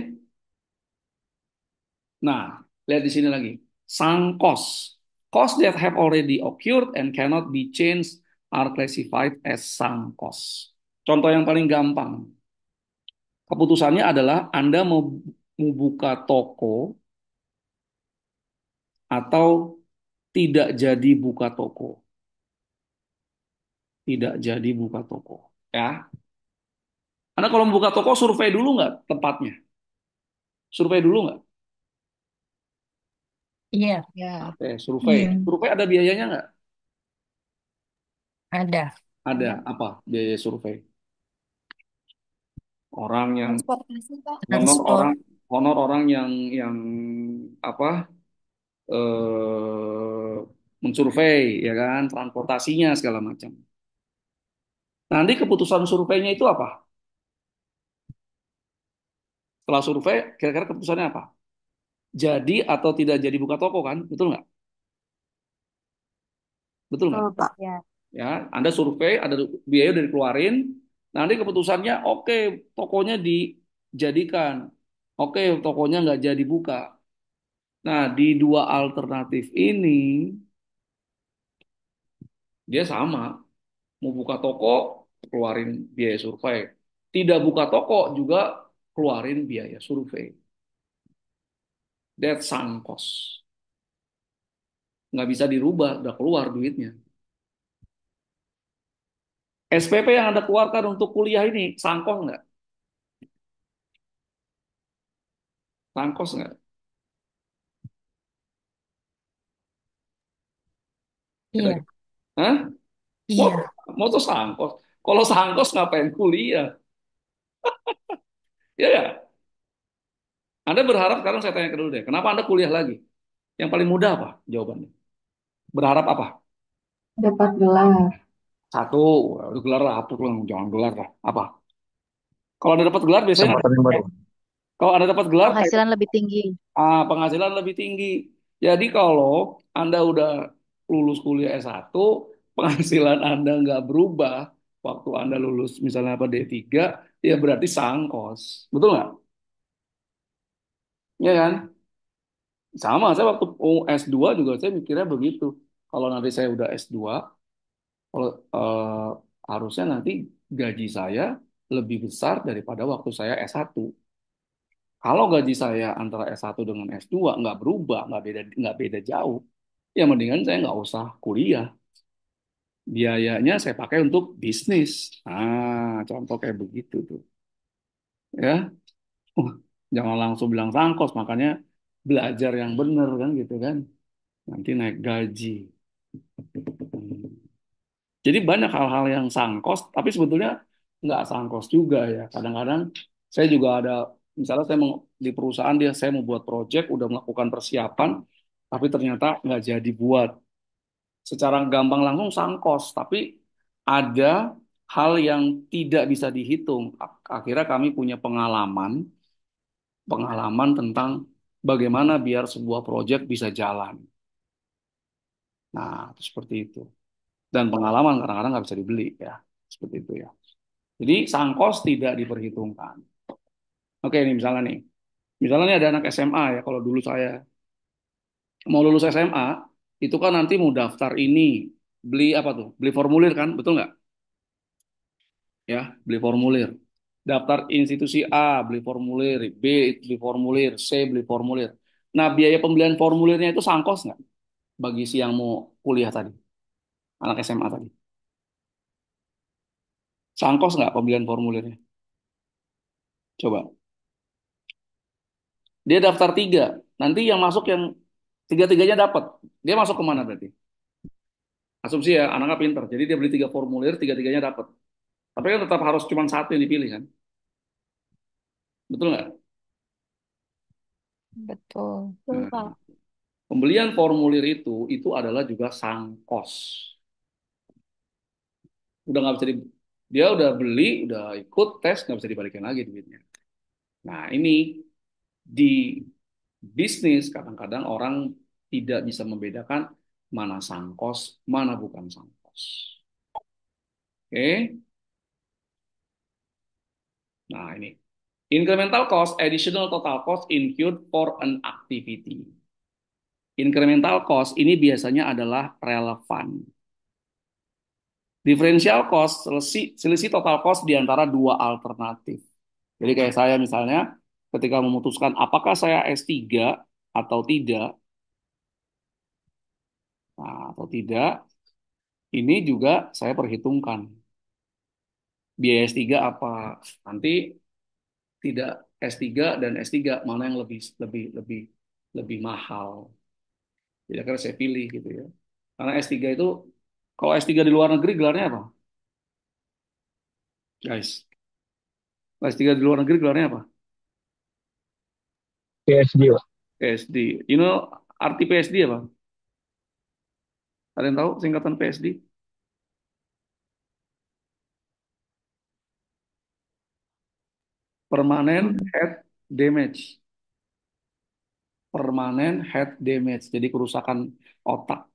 Nah, lihat di sini lagi. Sunk cost. Costs that have already occurred and cannot be changed are classified as sunk cost. Contoh yang paling gampang. Keputusannya adalah Anda mau buka toko atau tidak jadi buka toko. Tidak jadi buka toko. Ya. Anda kalau mau buka toko survei dulu nggak tempatnya? Survei dulu nggak? Iya, Ya, Survei. iya, Survei ada biayanya nggak? ada. Ada. ada. Apa biaya survei? Orang yang Transportasi, Pak. honor Transport. orang honor orang yang apa eh mensurvei ya kan transportasinya segala macam. Nanti keputusan surveinya itu apa? Setelah survei kira-kira keputusannya apa? Jadi atau tidak jadi buka toko kan? Betul nggak? Betul nggak? Betul, Pak. Ya, Ya, Anda survei ada biaya udah dikeluarin. Nanti keputusannya oke tokonya dijadikan. Oke tokonya nggak jadi buka. Nah di dua alternatif ini dia sama. Mau buka toko, keluarin biaya survei. Tidak buka toko juga keluarin biaya survei. That's sunk cost. Nggak bisa dirubah, udah keluar duitnya. SPP yang Anda keluarkan untuk kuliah ini, sangkos nggak? Sangkos nggak? Iya, Kira-kira. Hah? Mau, iya, mau tuh sangkos. Kalau sangkos ngapain kuliah? Ya ya. Anda berharap sekarang saya tanya ke dulu deh. Kenapa Anda kuliah lagi? Yang paling mudah apa jawabannya? Berharap apa? dapat gelar. Satu, udah gelar lah, hapus lah, jangan gelar lah. Apa? Kalau Anda dapat gelar biasanya, Kesempatan yang baru. kalau Anda dapat gelar Penghasilan lebih tinggi. penghasilan lebih tinggi. Jadi kalau Anda udah lulus kuliah S1, penghasilan Anda nggak berubah waktu Anda lulus misalnya apa D3, ya berarti sangkos. Betul nggak? Ya kan? Sama, saya waktu S2 juga saya mikirnya begitu. Kalau nanti saya udah S2, kalau harusnya nanti gaji saya lebih besar daripada waktu saya S1. Kalau gaji saya antara S1 dengan S2 nggak berubah, nggak beda jauh, ya mendingan saya nggak usah kuliah. Biayanya saya pakai untuk bisnis. Contoh kayak begitu tuh. Ya, jangan langsung bilang sangkos, makanya belajar yang benar kan gitu kan. Nanti naik gaji. Jadi banyak hal-hal yang sangkos, tapi sebetulnya nggak sangkos juga ya. Kadang-kadang saya juga ada, misalnya di perusahaan saya mau buat project, udah melakukan persiapan, tapi ternyata nggak jadi buat. Secara gampang langsung sangkos, tapi ada hal yang tidak bisa dihitung. Akhirnya kami punya pengalaman, pengalaman tentang bagaimana biar sebuah project bisa jalan. Nah, itu seperti itu. Dan pengalaman kadang-kadang nggak bisa dibeli ya, seperti itu ya. Jadi sangkos tidak diperhitungkan. Oke, ini misalnya nih ada anak SMA ya. Kalau dulu saya mau lulus SMA, itu kan nanti mau daftar ini, beli apa tuh? Beli formulir kan, betul nggak? Ya, beli formulir. Daftar institusi A, beli formulir, B, beli formulir, C, beli formulir. Nah, biaya pembelian formulirnya itu sangkos nggak bagi si yang mau kuliah tadi, anak SMA tadi? Sangkos nggak pembelian formulirnya? Coba. Dia daftar tiga, nanti yang masuk yang tiga-tiganya dapat. Dia masuk kemana berarti? Asumsi ya, anaknya pinter. Jadi dia beli tiga formulir, tiga-tiganya dapat. Tapi kan tetap harus cuma satu yang dipilih kan? Betul nggak? Betul. Betul, Nah, Pak. pembelian formulir itu adalah juga sang kos. Udah nggak bisa dia udah beli, udah ikut tes, nggak bisa dibalikin lagi duitnya. Nah, ini di bisnis kadang-kadang orang tidak bisa membedakan mana sang kos, mana bukan sang kos. Oke. Nah, ini. Incremental cost, additional total cost incurred for an activity. Incremental cost ini biasanya adalah relevan. Differential cost, selisih total cost di antara dua alternatif. Jadi kayak saya misalnya, ketika memutuskan apakah saya S3 atau tidak, atau tidak, ini juga saya perhitungkan. Biaya S3 apa? Nanti tidak S3 dan S3 mana yang lebih lebih lebih lebih mahal. Jadi akhirnya saya pilih gitu ya. Karena S3 itu, kalau S3 di luar negeri gelarnya apa? Guys, S3 di luar negeri gelarnya apa? PSD, Pak. PSD. You know arti PSD apa? Ada yang tahu singkatan PSD? Permanent Head Damage. Permanent Head Damage. Jadi kerusakan otak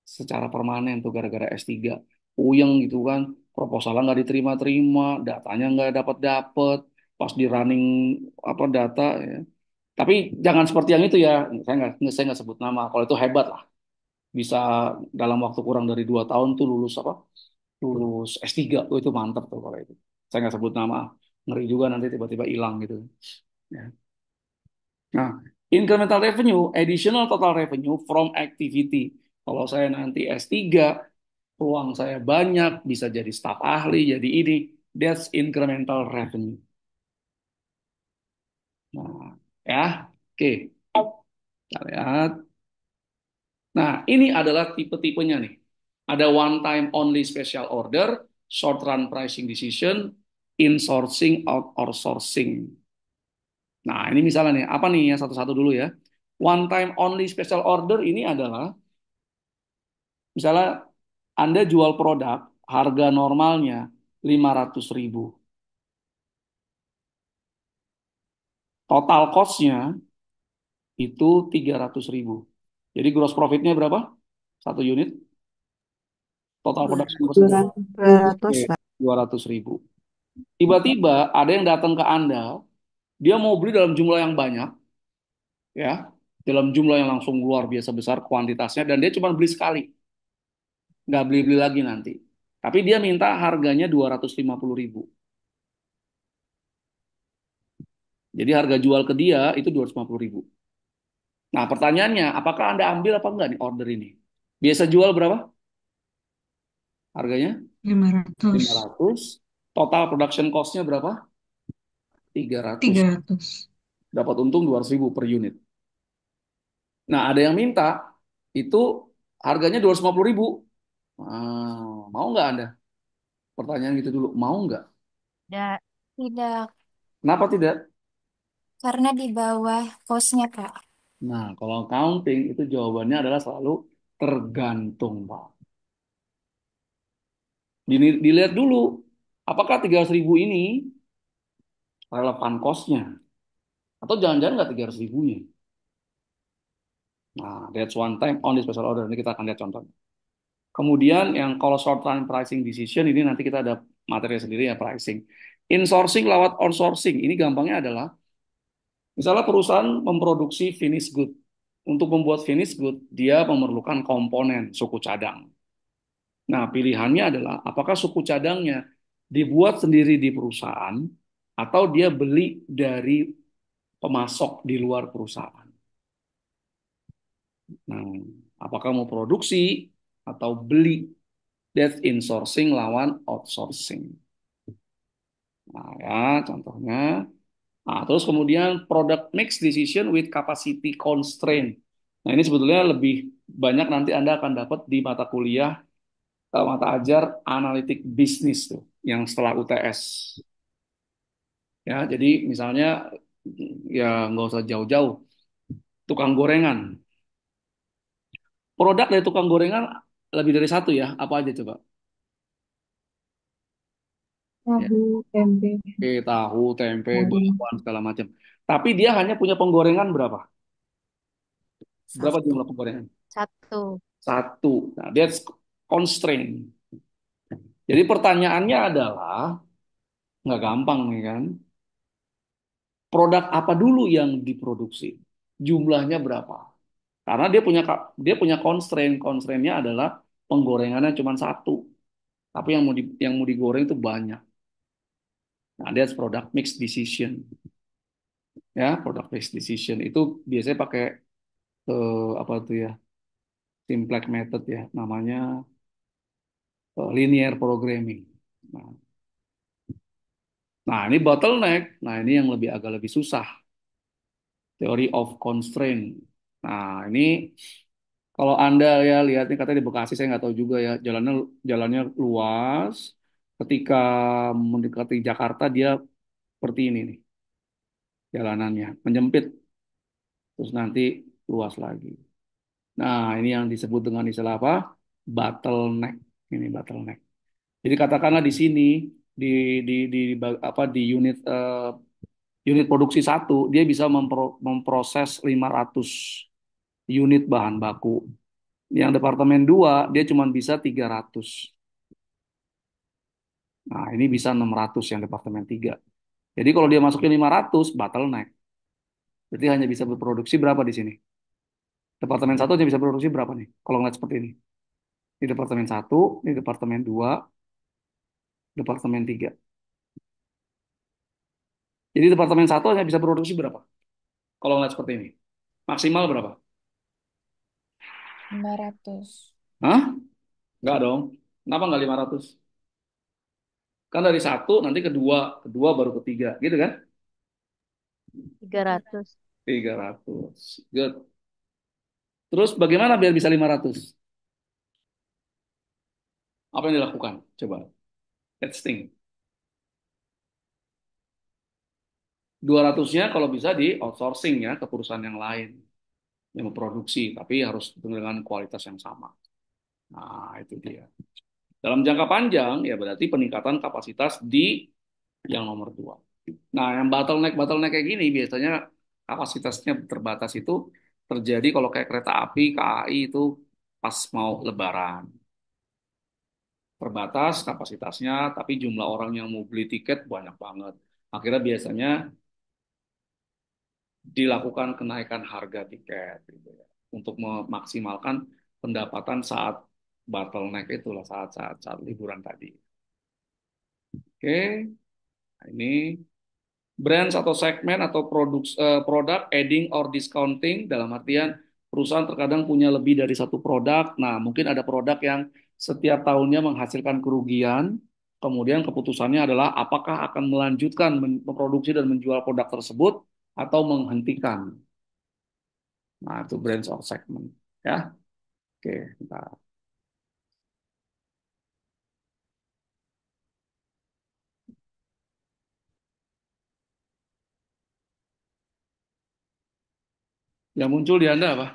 secara permanen tuh gara-gara S3. Puyeng gitu kan, proposalnya nggak diterima-terima, datanya nggak dapat-dapat, pas di running apa data ya. Tapi jangan seperti yang itu ya, saya nggak sebut nama. Kalau itu hebat lah, bisa dalam waktu kurang dari 2 tahun tuh lulus apa? Lulus S3, oh, itu mantap tuh kalau itu. Saya nggak sebut nama, ngeri juga nanti tiba-tiba hilang gitu. Ya. Nah, incremental revenue, additional total revenue from activity. Kalau saya nanti S3, peluang saya banyak, bisa jadi staf ahli, jadi ini. That's incremental revenue. Nah, ya, oke. Kita lihat. Nah, ini adalah tipe-tipenya nih. Ada one time only special order, short run pricing decision, insourcing, outsourcing. Nah, ini misalnya nih, apa nih ya satu-satu dulu ya. One time only special order ini adalah, misalnya Anda jual produk, harga normalnya 500.000. Total cost-nya itu 300.000. Jadi gross profit-nya berapa? Satu unit. Total production cost berapa? 200, Oke, Pak. 200.000. Tiba-tiba ada yang datang ke Anda, dia mau beli dalam jumlah yang banyak, ya, dalam jumlah yang langsung luar biasa besar kuantitasnya, dan dia cuma beli sekali, nggak beli-beli lagi nanti. Tapi dia minta harganya 250.000. Jadi harga jual ke dia itu 250.000. Nah, pertanyaannya, apakah Anda ambil apa enggak nih order ini? Biasa jual berapa? Harganya 500, 500. Total production cost-nya berapa? 300. 300. Dapat untung 200.000 per unit. Nah, ada yang minta itu harganya 250.000. Mau nggak Anda? Pertanyaan gitu dulu. Mau nggak? Tidak. Tidak, Kenapa tidak? karena di bawah kosnya, Kak. Nah, kalau accounting itu jawabannya adalah selalu tergantung, Pak. Dilihat dulu, apakah 300.000 ini relevan cost-nya? Atau jangan-jangan nggak 300.000-nya? Nah, that's one time on the special order. Ini kita akan lihat contohnya. Kemudian yang kalau short term pricing decision ini nanti kita ada materi sendiri ya pricing. Insourcing lewat outsourcing. Ini gampangnya adalah misalnya perusahaan memproduksi finished good. Untuk membuat finished good, dia memerlukan komponen suku cadang. Nah, pilihannya adalah apakah suku cadangnya dibuat sendiri di perusahaan atau dia beli dari pemasok di luar perusahaan. Nah, apakah mau produksi atau beli? That's insourcing lawan outsourcing. Nah, ya, contohnya. Nah, terus kemudian product mix decision with capacity constraint. Nah, ini sebetulnya lebih banyak nanti Anda akan dapat di mata kuliah, mata ajar analitik bisnis tuh, yang setelah UTS. Ya, jadi misalnya ya nggak usah jauh-jauh, tukang gorengan. Produk dari tukang gorengan lebih dari satu ya, apa aja coba? Ya. Tahu, tempe, Oke, tahu, tempe, daging. bakwan, segala macam. Tapi dia hanya punya penggorengan berapa? Berapa Satu. jumlah penggorengan? Satu. Satu. Nah, that's constraint. Jadi pertanyaannya adalah, nggak gampang nih kan, produk apa dulu yang diproduksi? Jumlahnya berapa? Karena dia punya constraint. Constraintnya adalah penggorengannya cuma satu. Tapi yang mau digoreng itu banyak. Nah, that's product mix decision. Ya, product mix decision itu biasanya pakai apa tuh ya? Simplex method ya, namanya linear programming. Nah, nah, ini bottleneck. Nah, ini yang agak lebih susah. Theory of constraint. Nah, ini kalau Anda ya lihat nih katanya di Bekasi, saya nggak tahu juga ya, jalannya luas. Ketika mendekati Jakarta dia seperti ini nih jalanannya, menyempit terus nanti luas lagi. Nah, ini yang disebut dengan istilah apa? Bottleneck. Ini bottleneck. Jadi katakanlah di sini di unit produksi satu dia bisa memproses 500 unit bahan baku. Yang departemen 2 dia cuma bisa 300. Nah, ini bisa 600 yang departemen 3. Jadi kalau dia masukin 500 bottleneck. Berarti hanya bisa berproduksi berapa di sini? Departemen satu hanya bisa produksi berapa nih? Kalau ngeliat seperti ini. Di departemen satu, di departemen 2, departemen 3. Jadi departemen satu hanya bisa produksi berapa? Kalau ngeliat seperti ini. Maksimal berapa? 500. Hah? Enggak dong. Kenapa nggak 500? Kan dari satu nanti kedua, kedua baru ketiga, gitu kan? 300. 300. Good. Terus bagaimana biar bisa 500? Apa yang dilakukan? Coba. Let's think. 200-nya kalau bisa di outsourcing ya ke perusahaan yang lain yang memproduksi, tapi harus dengan kualitas yang sama. Nah, itu dia. Dalam jangka panjang ya berarti peningkatan kapasitas di yang nomor dua. Nah, yang bottleneck kayak gini biasanya kapasitasnya terbatas itu terjadi kalau kayak kereta api KAI itu pas mau Lebaran. Terbatas kapasitasnya, tapi jumlah orang yang mau beli tiket banyak banget. Akhirnya biasanya dilakukan kenaikan harga tiket gitu ya, untuk memaksimalkan pendapatan saat bottleneck itulah saat liburan tadi. Oke, nah ini brands atau segmen atau produk adding or discounting dalam artian perusahaan terkadang punya lebih dari satu produk. Nah, mungkin ada produk yang setiap tahunnya menghasilkan kerugian. Kemudian keputusannya adalah apakah akan melanjutkan memproduksi dan menjual produk tersebut atau menghentikan. Nah, itu branch or segment. Ya, oke. Bentar. Yang muncul di Anda apa?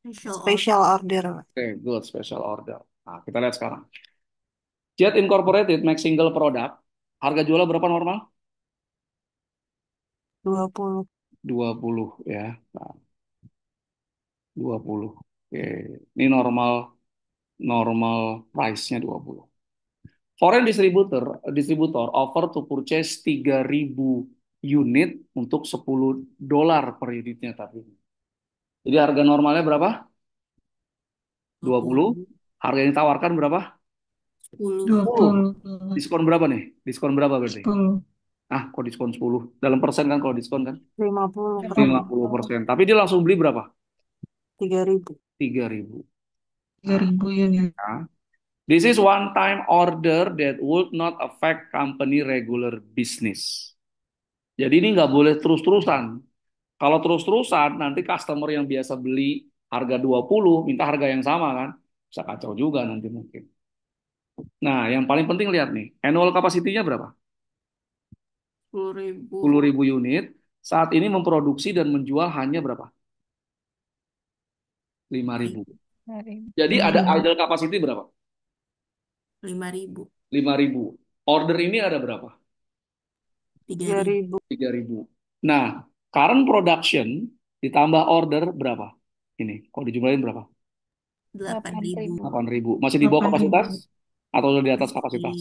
Special order, Pak. Oke, good. Special order. Nah, kita lihat sekarang. Jet Incorporated make single product. Harga jualnya berapa normal? 20. 20 ya. Nah, 20. Oke. Ini normal normal price-nya 20. Foreign distributor offer to purchase 3.000 unit untuk $10 per unitnya tapi. Jadi harga normalnya berapa? 20. 20. Harga yang ditawarkan berapa? 10. 10. 20. Diskon berapa nih? Diskon berapa berarti? 10. Ah, kok diskon 10? Dalam persen kan kalau diskon kan? 50%. 50%. Tapi dia langsung beli berapa? 3.000. 3.000. Nah, 3.000 unit. ya. This is one time order that would not affect company regular business. Jadi ini nggak boleh terus-terusan. Kalau terus-terusan, nanti customer yang biasa beli harga 20, minta harga yang sama kan? Bisa kacau juga nanti mungkin. Nah, yang paling penting lihat nih, annual capacity-nya berapa? 10.000. 10.000 unit. Saat ini memproduksi dan menjual hanya berapa? 5.000. Jadi ada 5.000. idle capacity berapa? 5.000. 5.000. Order ini ada berapa? 3.000. 3.000. 3.000. Nah, current production ditambah order berapa? Ini, kalau dijumlahin berapa? 8.000. 8.000. 8.000. Masih di bawah 8.000. kapasitas? Atau udah di atas kapasitas?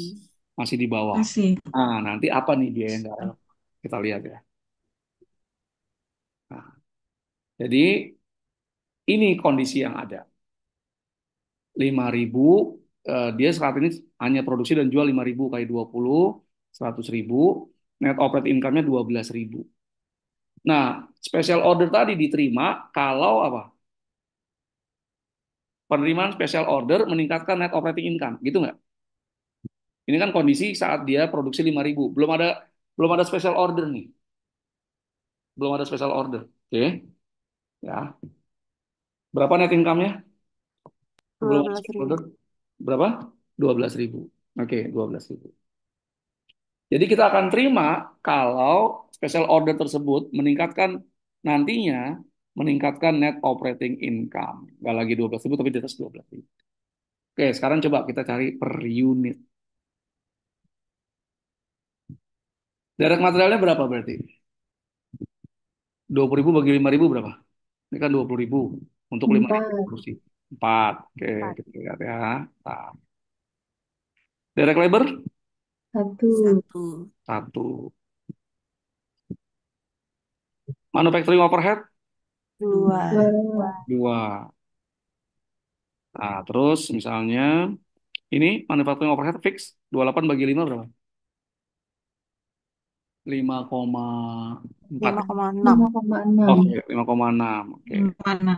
Masih Masih di bawah. Masih. Nah, nanti apa nih biaya yang nggak relevan? Kita lihat ya. Nah, jadi ini kondisi yang ada. 5.000, dia saat ini hanya produksi dan jual 5.000 kali 20, 100.000. Net operating income-nya 12.000. Nah, special order tadi diterima kalau apa? Penerimaan special order meningkatkan net operating income, gitu nggak? Ini kan kondisi saat dia produksi 5.000. Belum ada special order nih. Belum ada special order. Oke, ya. Berapa net income-nya? Sebelum ada special 12.000. order? Berapa? 12.000. Oke, 12.000. Jadi kita akan terima kalau special order tersebut nantinya meningkatkan net operating income. Nggak lagi 12.000 tapi di atas 12.000. Oke, sekarang coba kita cari per unit. Direct materialnya berapa berarti? 20.000 bagi 5.000 berapa? Ini kan 20.000 untuk 5.000 4. produksi. 4. Oke, 4. kita lihat ya. Nah, direct labor 1. 1. 1. Manufacturing overhead 2. 2. 2. Nah, terus misalnya ini manufacturing overhead fix 28 bagi 5 berapa? 5,4. 5,6. 5,6. Oke, 5,6. Oke, Mana?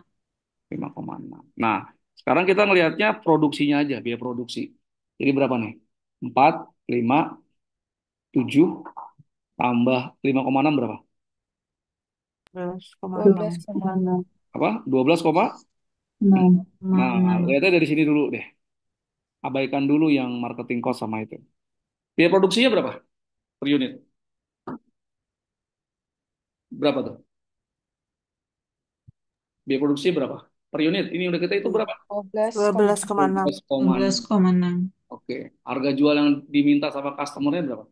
5,6. Nah, sekarang kita ngelihatnya produksinya aja, biaya produksi. Jadi berapa nih? 4, 5, 7 tambah 5,6 berapa? 12,6. 12,6. Apa? 12,6. 6. Nah, 6. lihatnya dari sini dulu deh. Abaikan dulu yang marketing cost sama itu. Biaya produksinya berapa per unit? Berapa tuh? Biaya produksi berapa? Per unit. Ini udah kita itu berapa? 12,6. 12,6. 12,6. Oke. Harga jual yang diminta sama customernya berapa?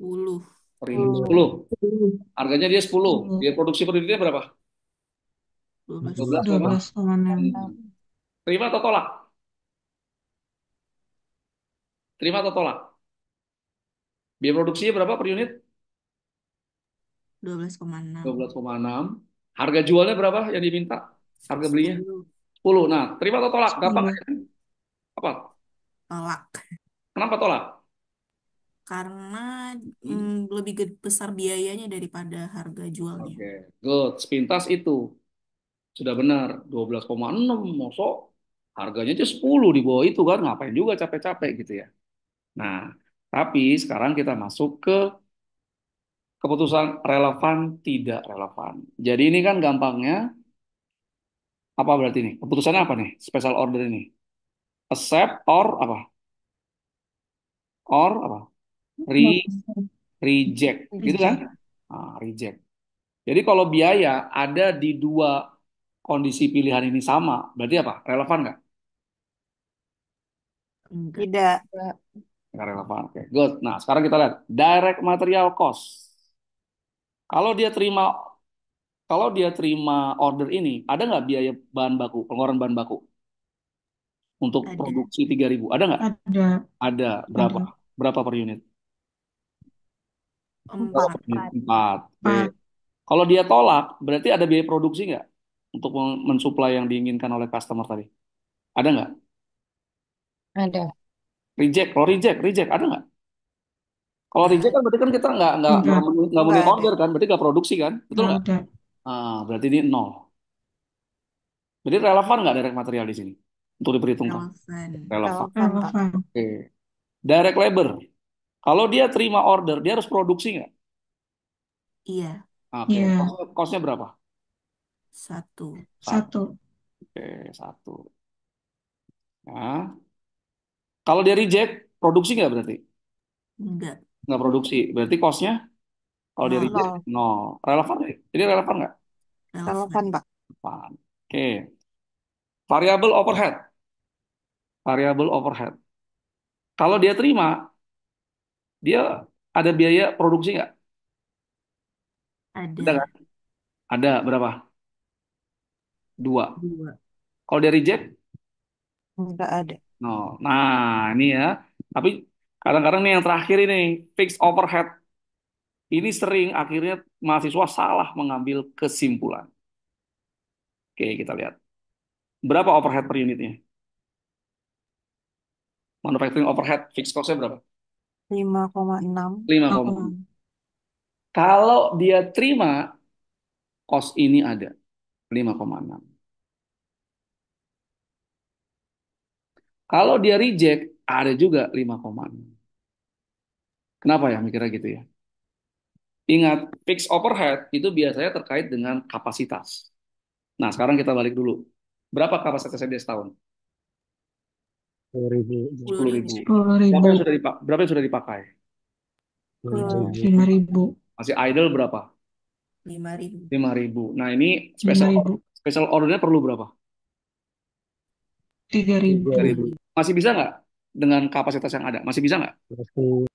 10. Per unit 10. 10. Harganya dia 10. 10. Dia produksi per unitnya berapa? 12. 12,6. 12,6. Terima atau tolak? Terima atau tolak? Biaya produksinya berapa per unit? 12,6. 12,6. Harga jualnya berapa yang diminta? Harga belinya? 10. 10. Nah, terima atau tolak? Gampang 10. ya? Apa? Tolak. Kenapa tolak? Karena Hmm? lebih besar biayanya daripada harga jualnya. Oke, good. Sepintas itu sudah benar. 12,6. Mosok harganya aja 10 di bawah itu kan. Ngapain juga capek-capek gitu ya. Nah, tapi sekarang kita masuk ke keputusan relevan tidak relevan. Jadi ini kan gampangnya apa berarti nih? Keputusannya apa nih? Special order ini. Accept or apa? Or apa? Reject. Gitu kan? Reject. Reject. Jadi kalau biaya ada di dua kondisi pilihan ini sama, berarti apa? Relevan nggak? Enggak. Tidak. Nggak relevan. Oke, good. Nah, sekarang kita lihat direct material cost. Kalau dia terima kalau dia terima order ini, ada nggak biaya bahan baku, pengeluaran bahan baku untuk Ada. produksi 3.000? Ada nggak? Ada. Ada. Berapa? Ada. Berapa per unit? Berapa 4. per unit? 4. 4. Oke. 4. Kalau dia tolak, berarti ada biaya produksi nggak untuk mensuplai yang diinginkan oleh customer tadi? Ada nggak? Ada. Reject. Kalau reject, ada nggak? Kalau reject Enggak. kan berarti kan kita Enggak. nggak Enggak memenuhi ada. order kan, berarti nggak produksi kan, betul Enggak nggak? ada. Berarti ini nol. Jadi relevan nggak direct material di sini untuk diperhitungkan? Relevan. Relevan. Relevan, Pak. Relevan. Oke. Direct labor. Kalau dia terima order, dia harus produksi nggak? Iya. Oke. Iya. Costnya berapa? 1. Satu. 1. Oke, 1. Nah, kalau dia reject, produksi nggak berarti? Enggak. Nggak produksi. Berarti costnya kalau dia 0. reject, 0. nol. Relevan nggak? Jadi relevan nggak? Relevan. Relevan. Pak. Relevan. Oke. Variable overhead. variable overhead. Kalau dia terima, dia ada biaya produksi nggak? Ada Ada kan? Ada berapa? Dua. 2. Kalau dia reject, Enggak ada. no. Nah, ini ya. Tapi kadang-kadang nih yang terakhir ini fixed overhead. Ini sering akhirnya mahasiswa salah mengambil kesimpulan. Oke, kita lihat. Berapa overhead per unitnya? Manufacturing overhead fixed cost-nya berapa? 5,6. 5,6. Kalau dia terima, cost ini ada 5,6. Kalau dia reject, ada juga 5,6. Kenapa ya mikirnya gitu ya? Ingat, fixed overhead itu biasanya terkait dengan kapasitas. Nah, sekarang kita balik dulu. Berapa kapasitasnya dia setahun? 10.000, 10.000. 10.000. berapa 10.000, yang sudah berapa yang sudah dipakai? 5.000. 5.000, Masih idle berapa? 5.000. 5.000. Nah, ini special 5.000, special ordernya perlu berapa? 3.000. 3.000. Masih bisa nggak dengan kapasitas yang ada? Masih bisa nggak? Masih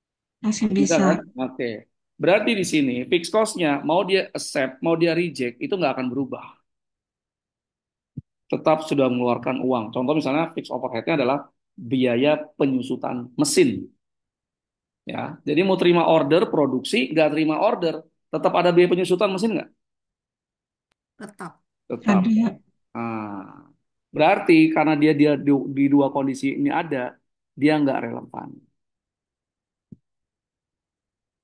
Masih Bisa bisa. kan? Oke. Berarti di sini fixed cost-nya mau dia accept, mau dia reject itu nggak akan berubah. Tetap sudah mengeluarkan uang. Contoh misalnya fixed overhead-nya adalah biaya penyusutan mesin. Ya, jadi mau terima order produksi, nggak terima order, tetap ada biaya penyusutan mesin nggak? Tetap. Tetap. Ada. Ah, berarti karena dia di dua kondisi ini ada, dia nggak relevan.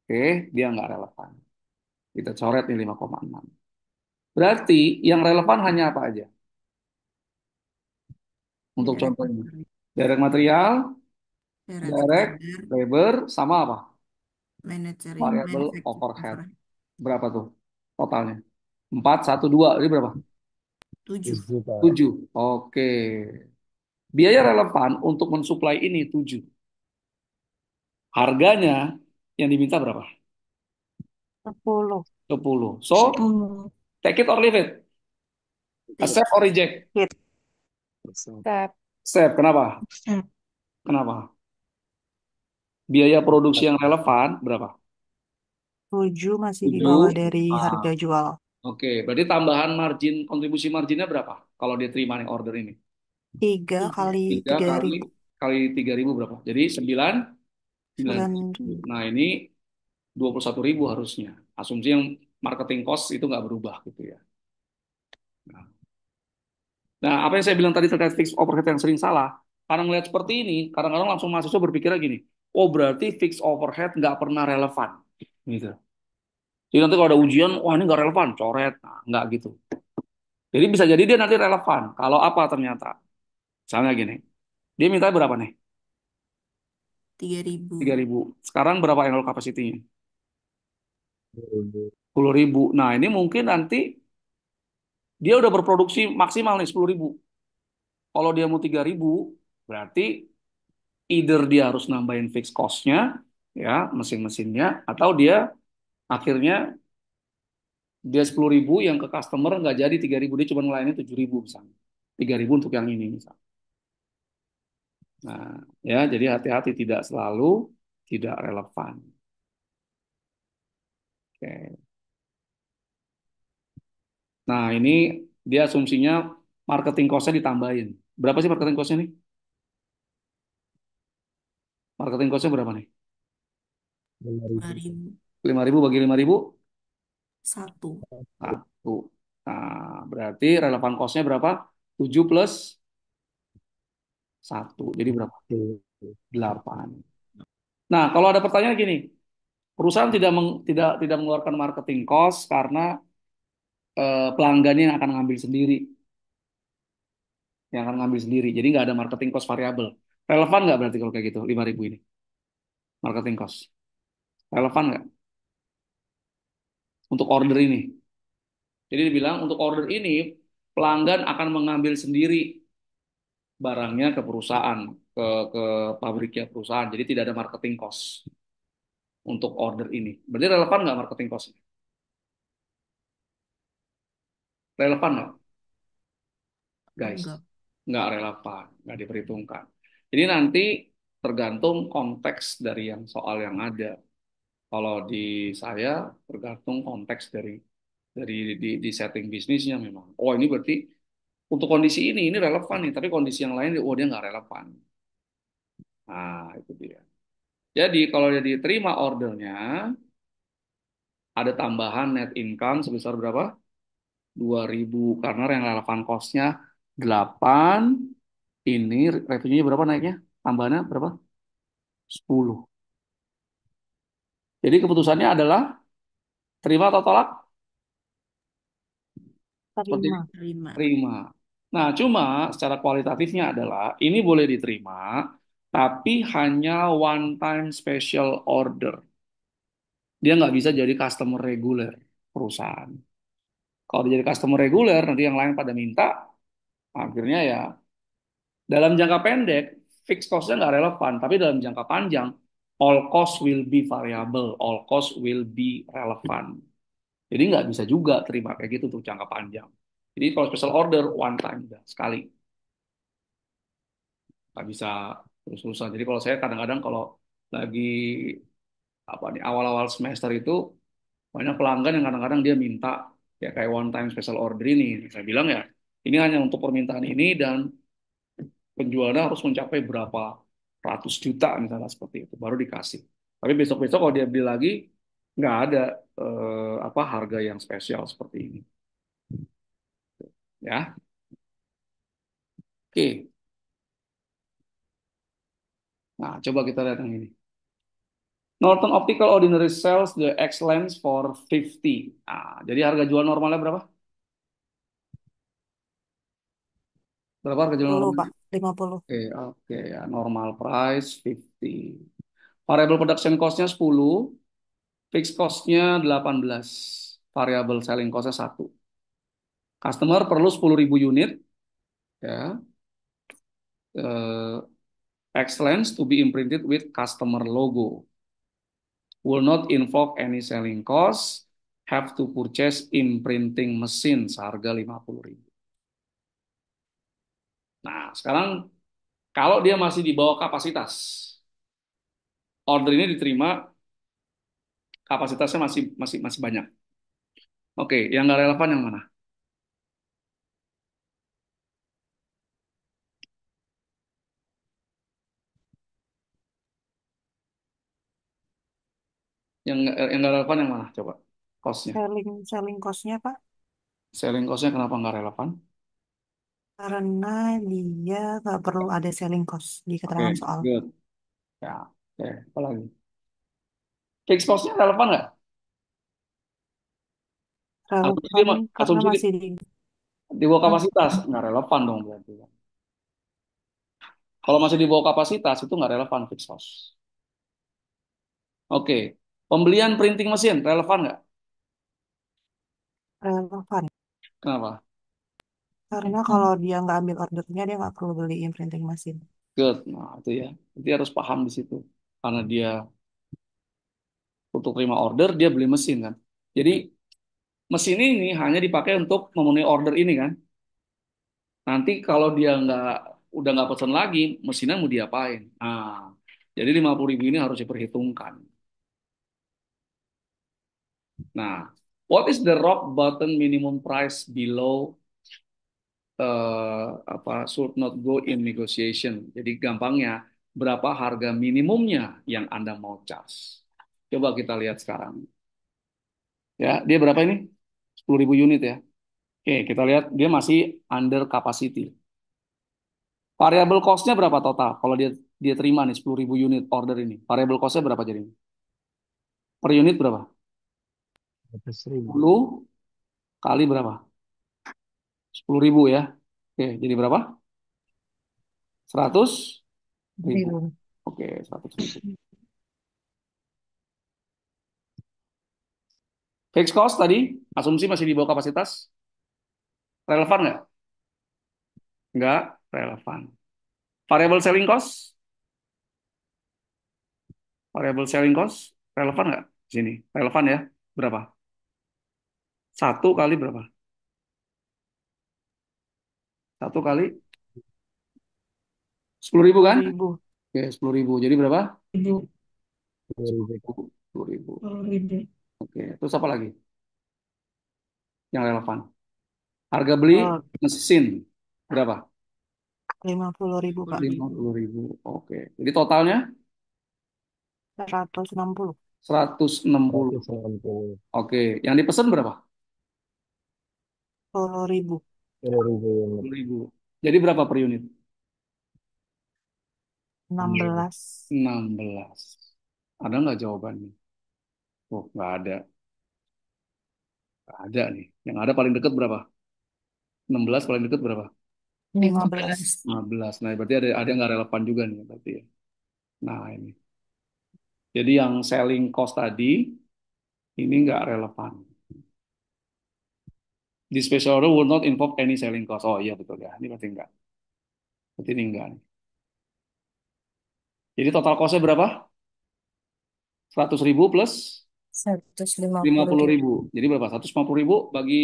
Oke, dia nggak relevan. Kita coret nih 5,6. Berarti yang relevan hanya apa aja? Untuk Direct contoh ini. material. Direct material, Direct direct labor. labor, sama apa? Variable Manufacturing overhead. overhead. Berapa tuh totalnya? 4, 1, 2. Ini berapa? 7. 7, Pak. 7. Oke. Biaya relevan untuk mensuplai ini 7. Harganya yang diminta berapa? 10. 10. So, 10. take it or leave it. Take Accept or reject? Hit. So, Step. Accept. Kenapa? Set. Kenapa? Biaya produksi yang relevan berapa? 7 masih di 7. bawah dari Ah, harga jual. oke. Berarti tambahan margin, kontribusi marginnya berapa? Kalau dia terima nih order ini. 3 3. kali 3 tiga kali ribu. kali 3.000 berapa? Jadi 9, 9. 9. Nah, ini 21.000 harusnya. Asumsi yang marketing cost itu nggak berubah gitu ya. Nah, apa yang saya bilang tadi terkait fixed overhead yang sering salah, karena ngelihat seperti ini, kadang-kadang langsung mahasiswa berpikirnya gini, oh berarti fixed overhead nggak pernah relevan. Gitu. Jadi nanti kalau ada ujian, wah ini nggak relevan, coret. Nah, nggak gitu. Jadi bisa jadi dia nanti relevan. Kalau apa ternyata? Misalnya gini, dia minta berapa nih? 3.000. 3.000. Sekarang berapa annual capacity-nya? 10.000. 10.000. Nah, ini mungkin nanti dia udah berproduksi maksimal nih 10.000. Kalau dia mau 3.000, berarti either dia harus nambahin fixed cost-nya, ya, mesin-mesinnya, atau dia akhirnya dia 10.000 yang ke customer nggak jadi 3.000, dia cuma ngelayanin 7.000 misalnya. 3.000 untuk yang ini misalnya. Nah, ya, jadi hati-hati tidak selalu tidak relevan. Oke. Nah, ini dia asumsinya marketing cost-nya ditambahin. Berapa sih marketing cost-nya nih? Marketing cost-nya berapa nih? 5.000. 5.000. 5.000 bagi 5.000? 1. 1. Nah, berarti relevan cost-nya berapa? 7 plus 1. Jadi berapa? 8. Nah, kalau ada pertanyaan gini, perusahaan tidak mengeluarkan marketing cost karena pelanggannya yang akan ngambil sendiri, yang akan ngambil sendiri. Jadi nggak ada marketing cost variabel. Relevan nggak berarti kalau kayak gitu, 5.000 ini? Marketing cost. Relevan nggak untuk order ini? Jadi dibilang untuk order ini, pelanggan akan mengambil sendiri barangnya ke perusahaan, ke pabriknya perusahaan. Jadi tidak ada marketing cost untuk order ini. Berarti relevan nggak marketing cost? Relevan nggak, guys? Enggak. Nggak relevan, nggak diperhitungkan. Ini nanti tergantung konteks dari yang soal yang ada. Kalau di saya tergantung konteks dari di setting bisnisnya memang. Oh ini berarti untuk kondisi ini relevan nih, tapi kondisi yang lain oh dia nggak relevan. Nah itu dia. Jadi kalau dia diterima ordernya ada tambahan net income sebesar berapa? 2.000 karena yang relevan cost-nya 8, ini revenue-nya berapa naiknya? Tambahannya berapa? 10. Jadi keputusannya adalah terima atau tolak? Seperti Terima. Terima. terima. Nah, cuma secara kualitatifnya adalah ini boleh diterima, tapi hanya one time special order. Dia nggak bisa jadi customer reguler perusahaan. Kalau dia jadi customer reguler, nanti yang lain pada minta, akhirnya ya dalam jangka pendek, fixed cost-nya nggak relevan. Tapi dalam jangka panjang, all cost will be variable, all cost will be relevant. Jadi nggak bisa juga terima kayak gitu tuh jangka panjang. Jadi kalau special order, one time, udah, sekali. Nggak bisa terus-terusan. Jadi kalau saya kadang-kadang kalau lagi apa nih awal-awal semester itu banyak pelanggan yang kadang-kadang dia minta ya kayak one time special order ini. Saya bilang ya ini hanya untuk permintaan ini dan penjualnya harus mencapai berapa ratus juta misalnya seperti itu baru dikasih. Tapi besok-besok kalau dia beli lagi nggak ada apa harga yang spesial seperti ini. Ya, oke. Nah, coba kita lihat yang ini. Norton Optical Ordinary sells the X lens for 50. Nah, jadi harga jual normalnya berapa? Berapa harga jual 10, normalnya? Pak. 50. Oke, oke ya, normal price 50. Variable production cost-nya 10, fixed cost-nya 18, variable selling cost-nya 1. Customer perlu 10.000 unit, ya, eh, X lens to be imprinted with customer logo. Will not involve any selling cost, have to purchase imprinting mesin seharga 50.000. Nah, sekarang kalau dia masih di bawah kapasitas, order ini diterima, kapasitasnya masih masih masih banyak. Oke, yang nggak relevan yang mana? Yang nggak relevan yang mana? Coba, costnya. Selling cost-nya, Pak. Selling costnya kenapa nggak relevan? Karena dia nggak perlu ada selling cost di Oke, keterangan soal. good. Ya, oke, apa lagi? Fixed costnya relevan nggak? Asumsi dia, Relevan karena asumsi dia masih di bawah Hah? kapasitas, nggak relevan dong berarti. Kalau masih di bawah kapasitas itu nggak relevan fixed cost. Oke, pembelian printing mesin relevan nggak? Relevan. Kenapa? Karena kalau dia nggak ambil ordernya, dia nggak perlu beli imprinting mesin. Good. Nah, itu ya. Jadi harus paham di situ. Karena dia untuk terima order, dia beli mesin kan. Jadi mesin ini hanya dipakai untuk memenuhi order ini kan. Nanti kalau dia udah nggak pesan lagi, mesinnya mau diapain? Nah, jadi 50.000 ini harus diperhitungkan. Nah, what is the rock bottom minimum price below apa should not go in negotiation. Jadi gampangnya berapa harga minimumnya yang Anda mau charge. Coba kita lihat sekarang. Ya, dia berapa ini? 10.000 unit ya. Oke, kita lihat dia masih under capacity. Variable cost-nya berapa total? Kalau dia dia terima nih 10.000 unit order ini. Variable cost-nya berapa jadi? Per unit berapa? 100.000. 10 kali berapa? 10.000 ya. Oke, jadi berapa? 100.000. Ribu. Oke, 100.000. Fixed cost tadi, asumsi masih di bawah kapasitas. Relevan nggak? Nggak relevan. Variable selling cost? Variable selling cost? Relevan nggak? Sini, relevan ya. Berapa? Satu kali berapa? Satu kali 10.000 sepuluh kan? ribu. Oke, 10.000. Jadi berapa? Ibu, 10.000 10.000. Kak. 10.000. 10.000. Oke, terus apa lagi yang relevan? Harga beli Eh, mesin berapa? 50.000 Kak. 50.000. Oke. Jadi totalnya 160. 160. 160. Oke. Yang dipesan berapa? 10.000. 10.000 unit. 10.000. Jadi berapa per unit? 16. 16. Ada nggak jawabannya? Oh, nggak ada. Nggak ada nih. Yang ada paling dekat berapa? 16 paling dekat berapa? 15. 15. 15. Nah, berarti ada yang nggak relevan juga nih berarti ya. Nah, ini. Jadi yang selling cost tadi ini nggak relevan. This special order will not involve any selling cost. Oh iya betul ya. Ini berarti enggak. Berarti ini enggak nih. Jadi total costnya berapa? 100.000 plus Seratus lima lima puluh puluh ribu. ribu. Jadi berapa? 150.000 bagi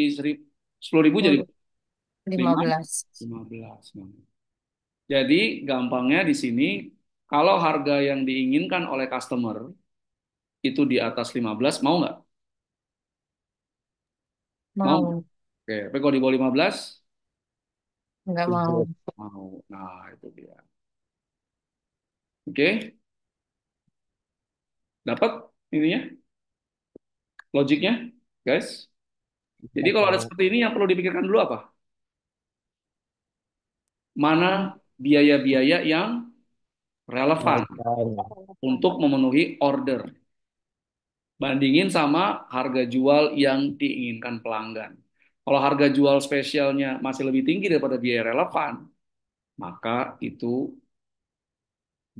10.000 jadi 5, 15. 15. Nah, jadi gampangnya di sini, kalau harga yang diinginkan oleh customer itu di atas 15, mau nggak? Mau nggak? Mau. Oke, tapi kalau di bawah 15, Nggak mau. mau. Nah, itu dia. Oke, dapat ininya, logiknya, guys? Jadi kalau ada Kak. seperti ini yang perlu dipikirkan dulu apa? Mana biaya-biaya yang relevan Relevan. untuk memenuhi order. Bandingin sama harga jual yang diinginkan pelanggan. Kalau harga jual spesialnya masih lebih tinggi daripada biaya relevan, maka itu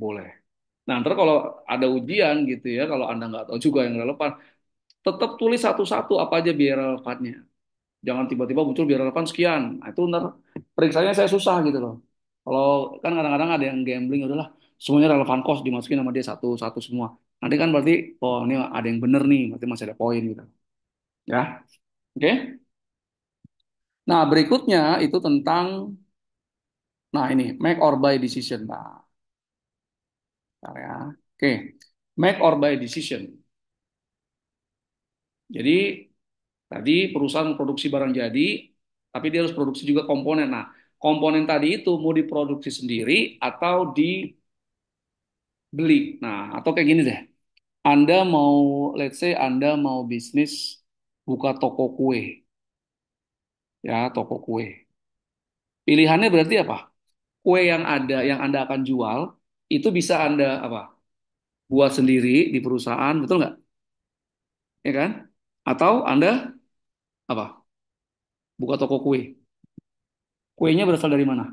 boleh. Nah, ntar kalau ada ujian gitu ya, kalau Anda nggak tahu juga yang relevan, tetap tulis satu-satu apa aja biaya relevannya. Jangan tiba-tiba muncul biaya relevan sekian. Nah, itu ntar periksanya saya susah gitu loh. Kalau kan kadang-kadang ada yang gambling, ya udahlah semuanya relevan cost dimasukin sama dia satu-satu semua. Nanti kan berarti, oh ini ada yang bener nih, berarti masih ada poin gitu. Ya, oke. Nah, berikutnya itu tentang, nah ini, make or buy decision. Nah, bentar ya. Oke, make or buy decision. Jadi, tadi perusahaan memproduksi barang jadi, tapi dia harus produksi juga komponen. Nah, komponen tadi itu mau diproduksi sendiri atau dibeli. Nah, atau kayak gini deh. Anda mau, let's say Anda mau bisnis buka toko kue, ya, toko kue. Pilihannya berarti apa? Kue yang ada, yang Anda akan jual, itu bisa Anda apa? Buat sendiri di perusahaan, betul nggak? Ya kan? Atau Anda apa? Buka toko kue. Kuenya berasal dari mana?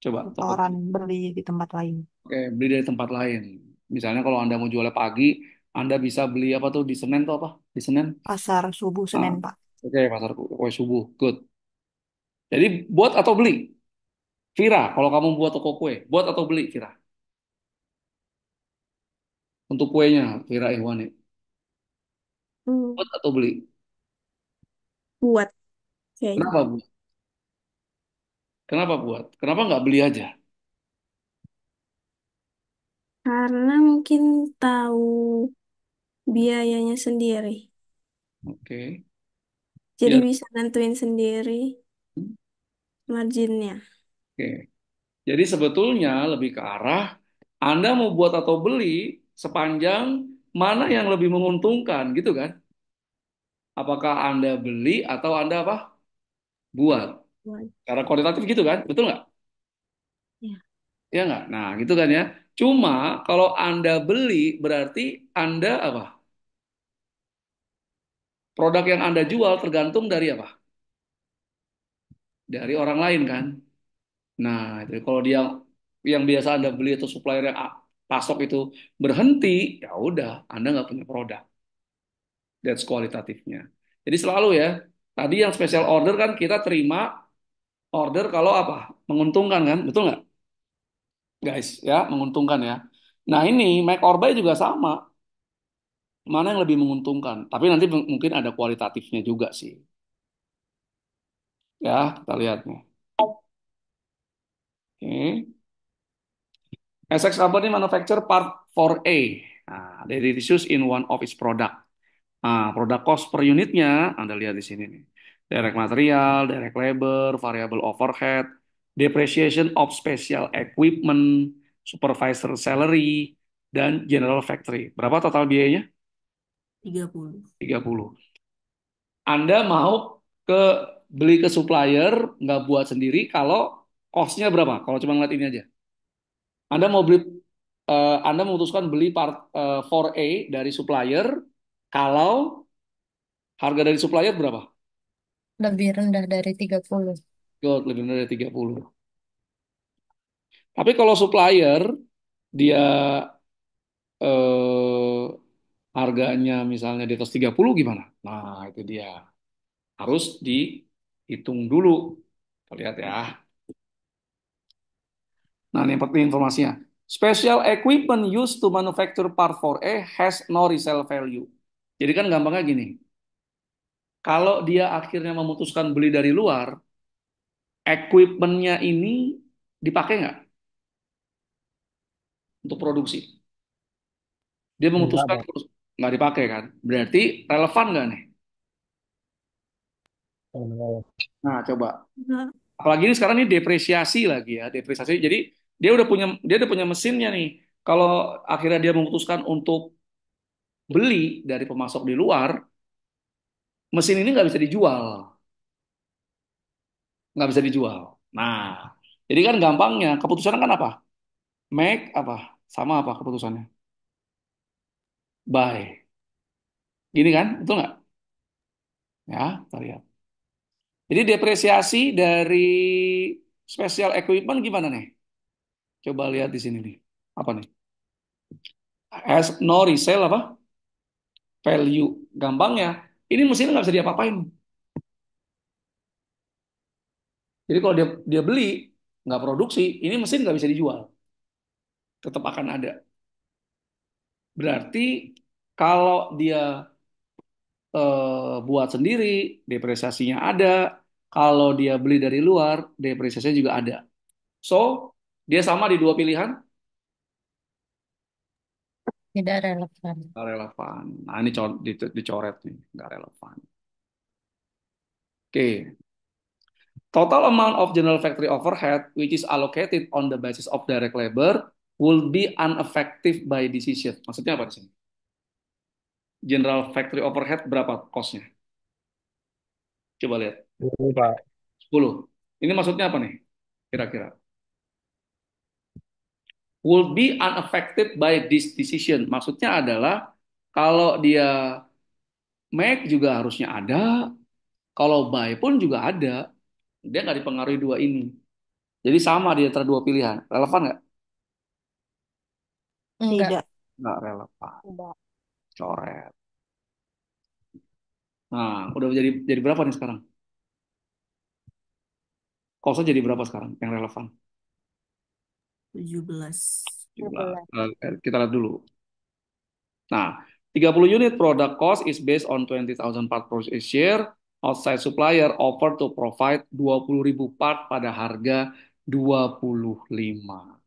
Coba toko Orang kue. beli di tempat lain. Oke, beli dari tempat lain. Misalnya kalau Anda mau jualnya pagi, Anda bisa beli apa tuh di Senen tuh apa? Di Senen? Pasar subuh Ah, Senin, Pak. oke, pasar kue subuh. Good. Jadi buat atau beli? Vira, kalau kamu buat toko kue, buat atau beli Vira? Untuk kuenya, Vira Ihwani. Hmm, Buat atau beli? buat kayaknya. Kenapa buat? Kenapa buat? Kenapa nggak beli aja? Karena mungkin tahu biayanya sendiri. Oke. Jadi Ya, bisa nentuin sendiri marginnya. oke. Jadi sebetulnya lebih ke arah Anda mau buat atau beli sepanjang mana yang lebih menguntungkan gitu kan? Apakah Anda beli atau Anda apa? Buat. Buat. Cara kualitatif gitu kan? Betul nggak? Ya. Ya nggak? Nah gitu kan ya. Cuma kalau Anda beli berarti Anda apa? Produk yang Anda jual tergantung dari apa? Dari orang lain kan? Nah, itu kalau dia yang biasa Anda beli atau supplier yang pasok itu berhenti, ya udah, Anda nggak punya produk. That's kualitatifnya. Jadi selalu ya, tadi yang special order kan kita terima order kalau apa? Menguntungkan kan, betul nggak? Guys, ya, menguntungkan ya. Nah ini make or buy juga sama. Mana yang lebih menguntungkan? Tapi nanti mungkin ada kualitatifnya juga sih. Ya, kita lihat nih. Oke. Essex Company manufacture part 4A. Nah, that is used in one of its product. Nah, produk cost per unitnya, Anda lihat di sini nih. Direct material, direct labor, variable overhead, depreciation of special equipment, supervisor salary, dan general factory. Berapa total biayanya? 30. 30. Anda mau ke beli ke supplier, nggak buat sendiri, kalau cost-nya berapa? Kalau cuma ngeliat ini aja. Anda mau beli, Anda memutuskan beli part 4A dari supplier, kalau harga dari supplier berapa? Lebih rendah dari 30. Good, lebih rendah dari 30. Tapi kalau supplier, dia eh, harganya misalnya di atas 30 gimana? Nah, itu dia. Harus dihitung dulu. Kita lihat ya. Nah, ini penting informasinya. Special equipment used to manufacture part 4A has no resale value. Jadi kan gampangnya gini. Kalau dia akhirnya memutuskan beli dari luar, equipmentnya ini dipakai nggak untuk produksi? Dia Enggak, memutuskan Pak. terus nggak dipakai kan? Berarti relevan nggak nih? Enggak. Nah, coba. Nah, Apalagi ini sekarang ini depresiasi lagi ya, depresiasi. Jadi dia udah punya mesinnya nih. Kalau akhirnya dia memutuskan untuk beli dari pemasok di luar, mesin ini nggak bisa dijual, nggak bisa dijual. Nah, jadi kan gampangnya keputusannya kan apa? Make apa? Sama apa keputusannya? Buy. Gini kan? Betul nggak? Ya, kita lihat. Jadi depresiasi dari special equipment gimana nih? Coba lihat di sini nih. Apa nih? Has no resale apa? Value. Gampangnya, ini mesin nggak bisa diapa-apain. Jadi kalau dia beli, nggak produksi, ini mesin nggak bisa dijual. Tetap akan ada. Berarti kalau dia buat sendiri, depresiasinya ada. Kalau dia beli dari luar, depresiasinya juga ada. So, dia sama di dua pilihan, Tidak relevan. nggak relevan. Nah, ini dicoret nih, nggak relevan. Oke. Total amount of general factory overhead, which is allocated on the basis of direct labor, will be unaffected by decision. Maksudnya apa di sini? General factory overhead berapa cost-nya? Coba lihat. Ini, Pak. 10. Ini maksudnya apa nih? Kira-kira. Will be unaffected by this decision. Maksudnya adalah kalau dia make juga harusnya ada, kalau buy pun juga ada. Dia nggak dipengaruhi dua ini. Jadi sama di antara dua pilihan. Relevan nggak? Enggak. tidak. Nggak relevan. Enggak. Coret. Nah, udah jadi berapa nih sekarang? Cost jadi berapa sekarang yang relevan? 17. Jumlah. 17. Kita lihat dulu. Nah, 30 unit product cost is based on 20,000 part per year. Outside supplier offer to provide 20.000 part pada harga 25.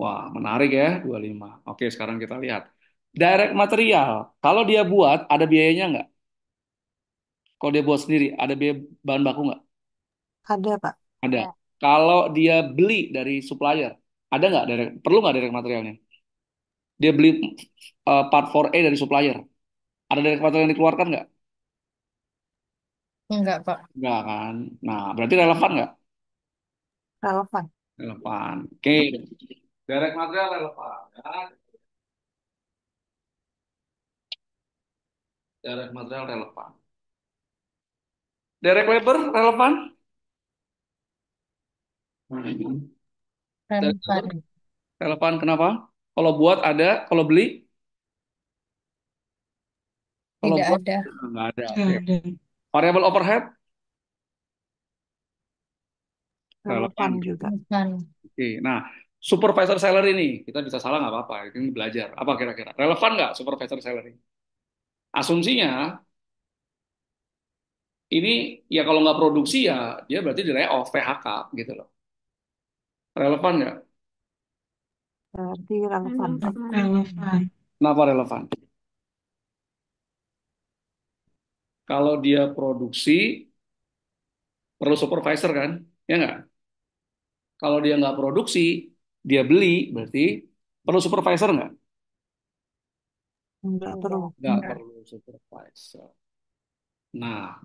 Wah, menarik ya, 25. Oke, sekarang kita lihat. Direct material, kalau dia buat, ada biayanya nggak? Kalau dia buat sendiri, ada biaya bahan baku nggak? Ada, Pak. Ada. Ada. Kalau dia beli dari supplier, ada nggak perlu nggak direct materialnya? Dia beli part 4A dari supplier. Ada direct material yang dikeluarkan nggak? Enggak, Pak. Nggak kan? Nah, berarti relevan nggak? Relevan. Relevan. Oke. Direct material relevan. Ya. Direct material relevan. Direct labor relevan? Direct labor Relevan. relevan kenapa? Kalau buat ada, kalau beli, kalau Tidak buat ada. nggak ada. Nggak Oke. ada. Variable overhead Relevan relevan. juga. Relevan. Oke. Nah, supervisor salary nih, kita bisa salah nggak apa-apa. Ini belajar. Apa kira-kira? Relevan nggak supervisor salary? Asumsinya ini ya kalau nggak produksi ya dia berarti di layoff PHK gitu loh. Relevan nggak? Berarti relevan. Relevan. Kenapa relevan? Kalau dia produksi, perlu supervisor kan? Ya nggak? Kalau dia nggak produksi, dia beli, berarti perlu supervisor nggak? Enggak perlu. Nggak perlu supervisor. Nah,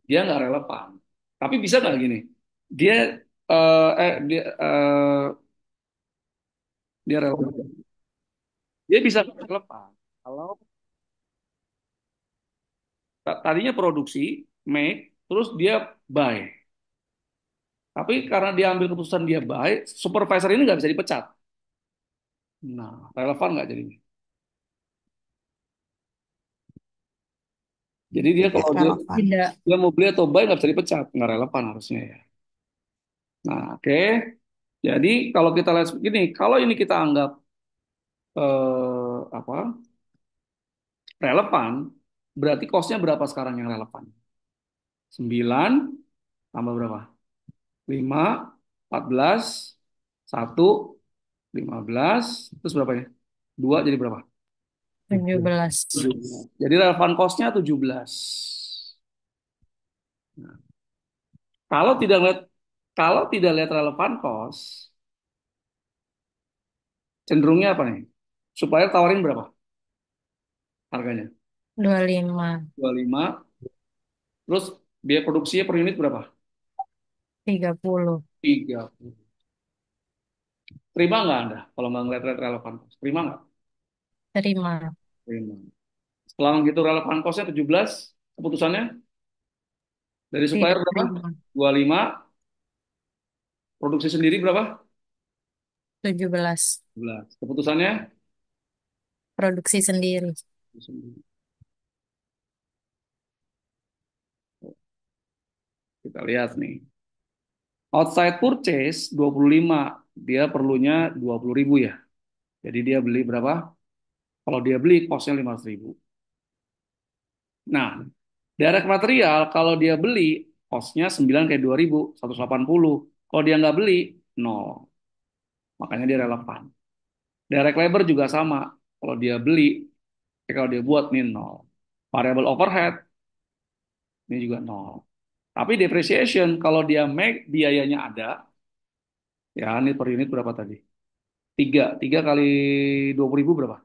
dia nggak relevan. Tapi bisa nggak gini? Dia dia relevan. Dia bisa relevan. Kalau tadinya produksi, make, terus dia buy. Tapi karena dia ambil keputusan dia buy, supervisor ini nggak bisa dipecat. Nah, relevan nggak jadinya? Jadi dia Tidak kalau dia relevan. Tidak. dia mau beli atau buy nggak bisa dipecat, nggak relevan harusnya ya. Nah, oke. Jadi kalau kita lihat begini, kalau ini kita anggap apa relevan, berarti costnya berapa sekarang yang relevan? 9 tambah berapa? 5, 14, 1, 15, terus berapa ya? 2 jadi berapa? 17. 17. Jadi relevan cost-nya 17. Nah, kalau tidak lihat relevan cost, cenderungnya apa nih? Supaya tawarin berapa harganya? 25. 25. Terus biaya produksinya per unit berapa? 30. 30. Terima nggak Anda kalau nggak ngeliat relevan cost? Terima nggak? Terima. Terima. Setelah gitu relevan cost-nya 17, keputusannya dari supplier Tidak berapa? terima. 25, produksi sendiri berapa? 17. 17. Keputusannya Produksi sendiri. kita lihat nih. Outside purchase 25, dia perlunya 20.000 ya. Jadi dia beli berapa? Kalau dia beli cost-nya 15.000. Nah, direct material kalau dia beli cost-nya 9 kayak 2.000, 180. Kalau dia nggak beli, 0. Makanya dia relevan. Direct labor juga sama. Kalau dia beli, kalau dia buat ini 0. Variable overhead ini juga 0. Tapi depreciation kalau dia make biayanya ada, ya ini per unit berapa tadi? 3 kali 20.000 berapa?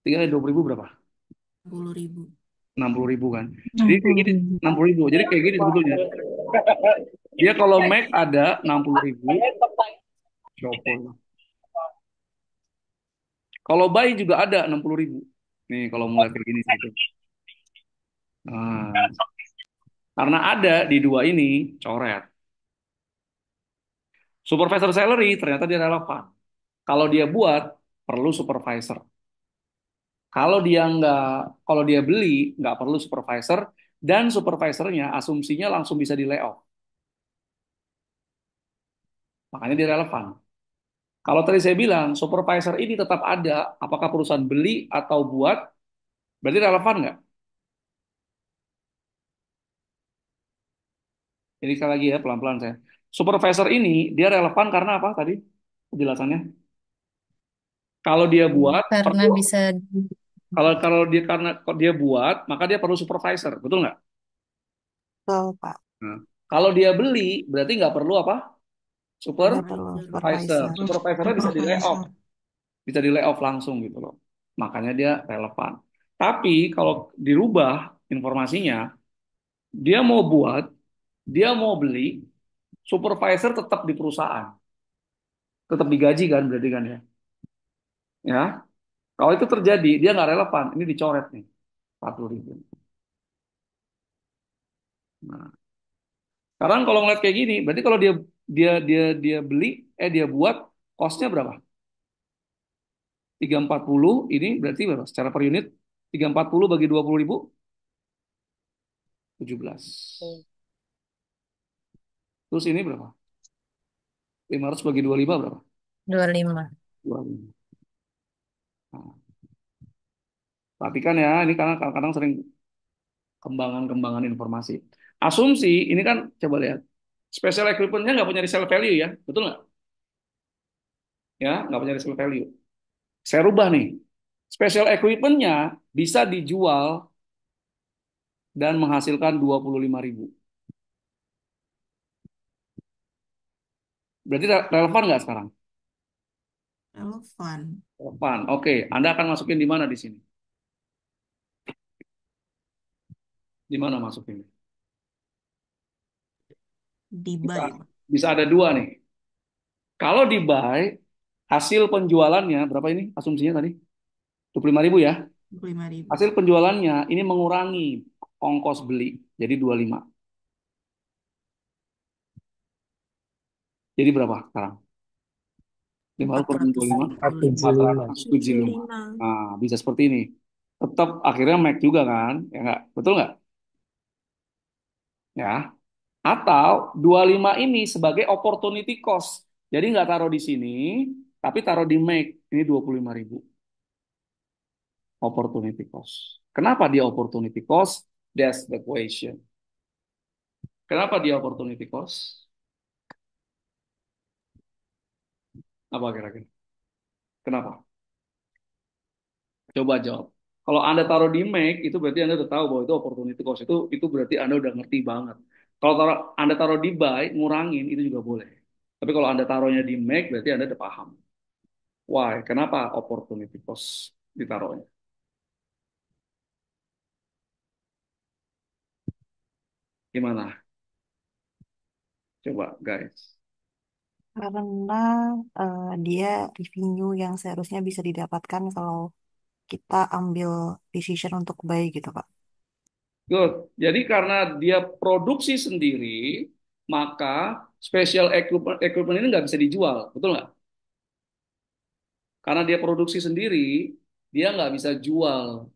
3 kali 20.000 berapa? 10.000. 60.000 kan. Jadi kayak gini, 60.000. Jadi kayak gini sebetulnya. Dia kalau make ada 60.000. Kalau buy juga ada 60.000. Nih kalau mulai kayak gini gitu. Nah, karena ada di dua ini, coret. Supervisor salary ternyata dia relevan. Kalau dia buat, perlu supervisor. Kalau dia beli, nggak perlu supervisor, dan supervisornya asumsinya langsung bisa di layoff. Makanya dia relevan. Kalau tadi saya bilang, supervisor ini tetap ada, apakah perusahaan beli atau buat, berarti relevan nggak? Jadi sekali lagi ya, pelan-pelan saya. Supervisor ini, dia relevan karena apa tadi? Penjelasannya. Kalau dia buat, Karena perlu, bisa kalau dia buat, maka dia perlu supervisor, betul nggak? Betul, Pak. Nah, kalau dia beli, berarti nggak perlu apa? Tidak perlu Supervisor. supervisor. Supervisornya bisa di layoff, langsung gitu loh. Makanya dia relevan. Tapi kalau dirubah informasinya, dia mau buat, dia mau beli, supervisor tetap di perusahaan, tetap digaji kan berarti kan ya. Ya, kalau itu terjadi, dia nggak relevan. Ini dicoret nih, 40.000. Nah, sekarang kalau ngeliat kayak gini, berarti kalau dia beli, dia buat, costnya berapa? 340 ini berarti berapa? Secara per unit, 340 bagi 20.000, 17. Terus ini berapa? 500 bagi 25 berapa? 25. 25. Nah, perhatikan ya, ini karena kadang-kadang sering kembangan-kembangan informasi. Asumsi, ini kan coba lihat. Special equipment-nya nggak punya resale value ya, betul nggak? ya, nggak punya resale value. Saya rubah nih, special equipment-nya bisa dijual dan menghasilkan 25.000. Berarti relevan nggak sekarang? Relevan. Relevan. Oke, Anda akan masukin di mana di sini? Di mana masukin? Di Bisa, buy, Pak. bisa ada dua nih. Kalau di buy, hasil penjualannya berapa ini asumsinya tadi? 25.000 ya. 25.000. Hasil penjualannya ini mengurangi ongkos beli jadi 25. Jadi berapa sekarang? 500 kurang 25, 475. 475. Nah, bisa seperti ini. Tetap akhirnya make juga kan? Ya enggak? Betul nggak? Ya. Atau 25 ini sebagai opportunity cost. Jadi nggak taruh di sini, tapi taruh di make. Ini 25.000. Opportunity cost. Kenapa dia opportunity cost? That's the question. Kenapa dia opportunity cost? Apa kira-kira? Kenapa? Coba jawab. Kalau Anda taruh di make, itu berarti Anda udah tahu bahwa itu opportunity cost. Itu berarti Anda udah ngerti banget. Kalau Anda taruh di buy, ngurangin, itu juga boleh. Tapi kalau Anda taruhnya di make, berarti Anda udah paham. Why? Kenapa opportunity cost ditaruhnya? Gimana? Coba, guys. Karena dia revenue yang seharusnya bisa didapatkan kalau kita ambil decision untuk buy gitu, Pak. Good. Jadi karena dia produksi sendiri, maka special equipment ini nggak bisa dijual. Betul nggak? Karena dia produksi sendiri, dia nggak bisa jual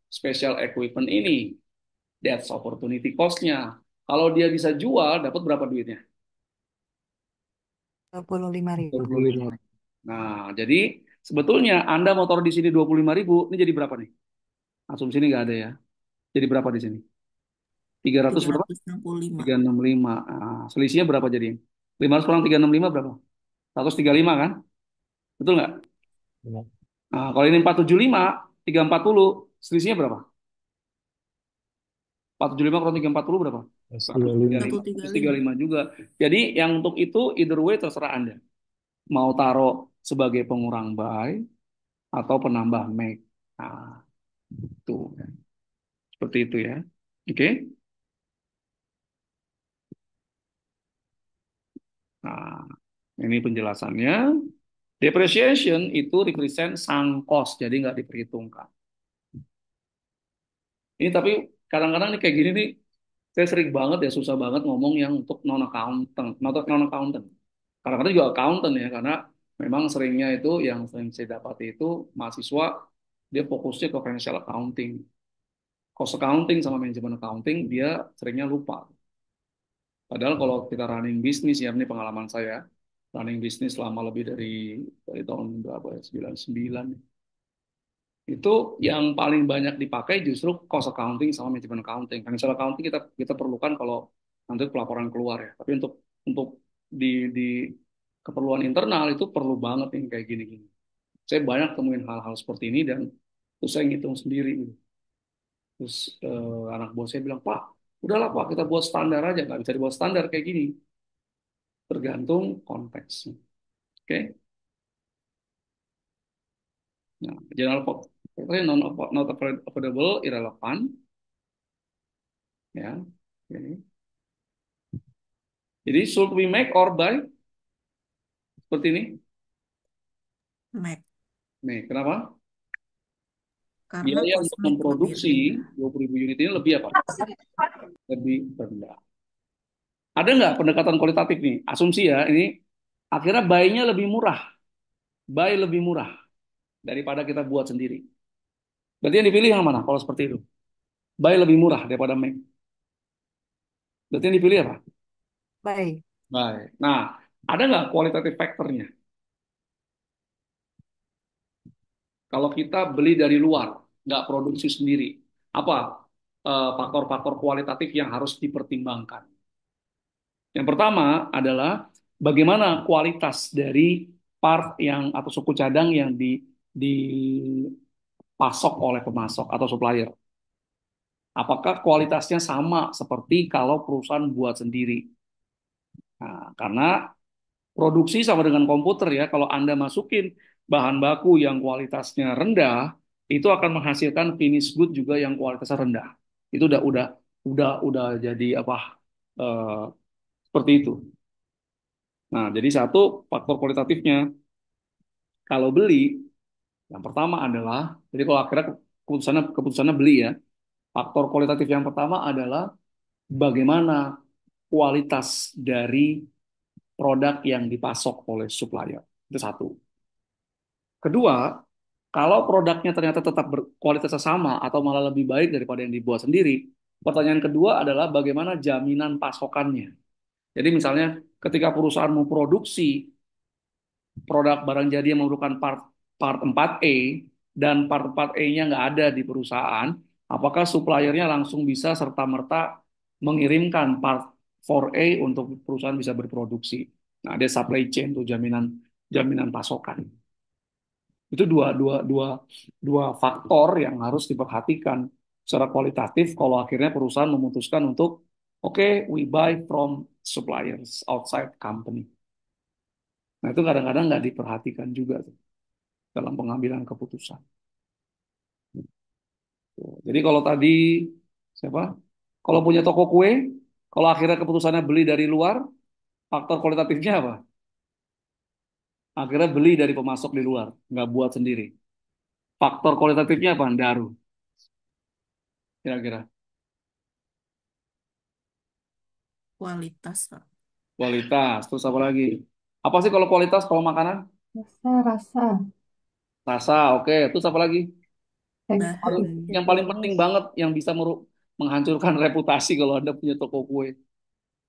special equipment ini. That's opportunity cost-nya. Kalau dia bisa jual, dapat berapa duitnya? 25.000. 25. Nah, jadi sebetulnya Anda mau taruh di sini 25.000, ini jadi berapa nih? Asumsi ini nggak ada ya. Jadi berapa di sini? 300 berapa? 365. 365. Nah, selisihnya berapa jadi? 500 kurang 365 berapa? 135 kan? Betul nggak? Benar. Nah, kalau ini 475, 340, selisihnya berapa? 475 kurang 340 berapa? 135. 135. 135 juga. Jadi yang untuk itu either way terserah Anda. Mau taruh sebagai pengurang buy atau penambah make. Nah, itu. Seperti itu ya. Oke. Nah, ini penjelasannya. Depreciation itu represent sunk cost, jadi nggak diperhitungkan. Ini tapi kadang-kadang nih kayak gini nih, saya sering banget ya, susah banget ngomong yang untuk non-accountant. Non-accountant. Kadang-kadang juga accountant ya, karena memang seringnya itu, yang sering saya dapati itu, mahasiswa, dia fokusnya ke financial accounting. Cost accounting sama manajemen accounting, dia seringnya lupa. Padahal kalau kita running bisnis ya, ini pengalaman saya, running bisnis selama lebih dari tahun berapa ya, 99. Itu yang paling banyak dipakai justru cost accounting sama manajemen accounting. Financial accounting kita perlukan kalau nanti pelaporan keluar ya. Tapi untuk di keperluan internal itu perlu banget yang kayak gini-gini. Saya banyak temuin hal-hal seperti ini dan terus saya ngitung sendiri gitu. Terus anak buah saya bilang, Pak, udahlah Pak, kita buat standar aja. Nggak bisa dibuat standar kayak gini. Tergantung konteksnya. Oke? Nah, general not affordable, irrelevant. Ya, ini. Jadi should we make or buy? Seperti ini. Mac. Nih, kenapa? Karena Biaya cost untuk Mac lebih memproduksi rendah. 20.000 unit ini lebih apa? Lebih rendah. Ada nggak pendekatan kualitatif nih? Asumsi ya, ini akhirnya buy-nya lebih murah. Buy lebih murah daripada kita buat sendiri. Berarti yang dipilih yang mana kalau seperti itu? Buy lebih murah daripada make. Berarti yang dipilih apa? Buy. Buy. Nah, ada nggak kualitatif faktornya? Kalau kita beli dari luar, nggak produksi sendiri, apa faktor-faktor kualitatif yang harus dipertimbangkan? Yang pertama adalah bagaimana kualitas dari part yang atau suku cadang yang dipasok oleh pemasok atau supplier. Apakah kualitasnya sama seperti kalau perusahaan buat sendiri? Nah, karena produksi sama dengan komputer ya, kalau Anda masukin bahan baku yang kualitasnya rendah, itu akan menghasilkan finish good juga yang kualitasnya rendah. Itu udah jadi apa? eh, Seperti itu. Nah, jadi satu faktor kualitatifnya. Kalau beli, yang pertama adalah, jadi kalau akhirnya keputusannya beli ya, faktor kualitatif yang pertama adalah bagaimana kualitas dari produk yang dipasok oleh supplier. Itu satu. Kedua, kalau produknya ternyata tetap berkualitasnya sama atau malah lebih baik daripada yang dibuat sendiri, pertanyaan kedua adalah bagaimana jaminan pasokannya. Jadi misalnya ketika perusahaan memproduksi produk barang jadi yang memerlukan part part 4E dan part 4E-nya nggak ada di perusahaan, apakah suppliernya langsung bisa serta-merta mengirimkan part 4A untuk perusahaan bisa berproduksi. Nah, ada supply chain untuk jaminan jaminan pasokan. Itu dua faktor yang harus diperhatikan secara kualitatif kalau akhirnya perusahaan memutuskan untuk oke, okay, we buy from suppliers outside company. Nah, itu kadang-kadang nggak diperhatikan juga tuh dalam pengambilan keputusan. Tuh. Jadi kalau tadi siapa? Kalau punya toko kue, kalau akhirnya keputusannya beli dari luar, faktor kualitatifnya apa? Akhirnya beli dari pemasok di luar, nggak buat sendiri. Faktor kualitatifnya apa? Daru, kira-kira. Kualitas, Kak. Kualitas, terus apa lagi? Apa sih kalau kualitas kalau makanan? Rasa, rasa, Rasa, oke. Terus apa lagi? Paling, Bahannya, yang paling penting banget yang bisa menghancurkan reputasi kalau Anda punya toko kue.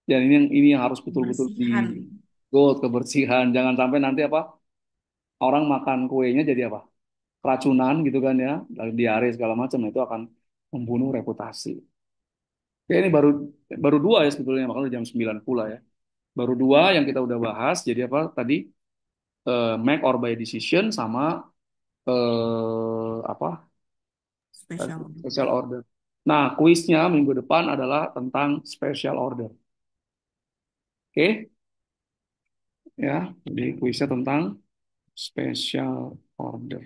Dan ini yang harus betul-betul di kebersihan. good, kebersihan. Jangan sampai nanti apa orang makan kuenya jadi apa? Keracunan gitu kan ya, dari diare segala macam. Nah, itu akan membunuh reputasi. Oke, ini baru baru dua ya sebetulnya, makanya jam 9 pula ya. Baru dua yang kita udah bahas. Jadi apa tadi? Make or buy decision sama apa Spesial. special order. Nah, kuisnya minggu depan adalah tentang special order. Oke, ya. Jadi kuisnya tentang special order.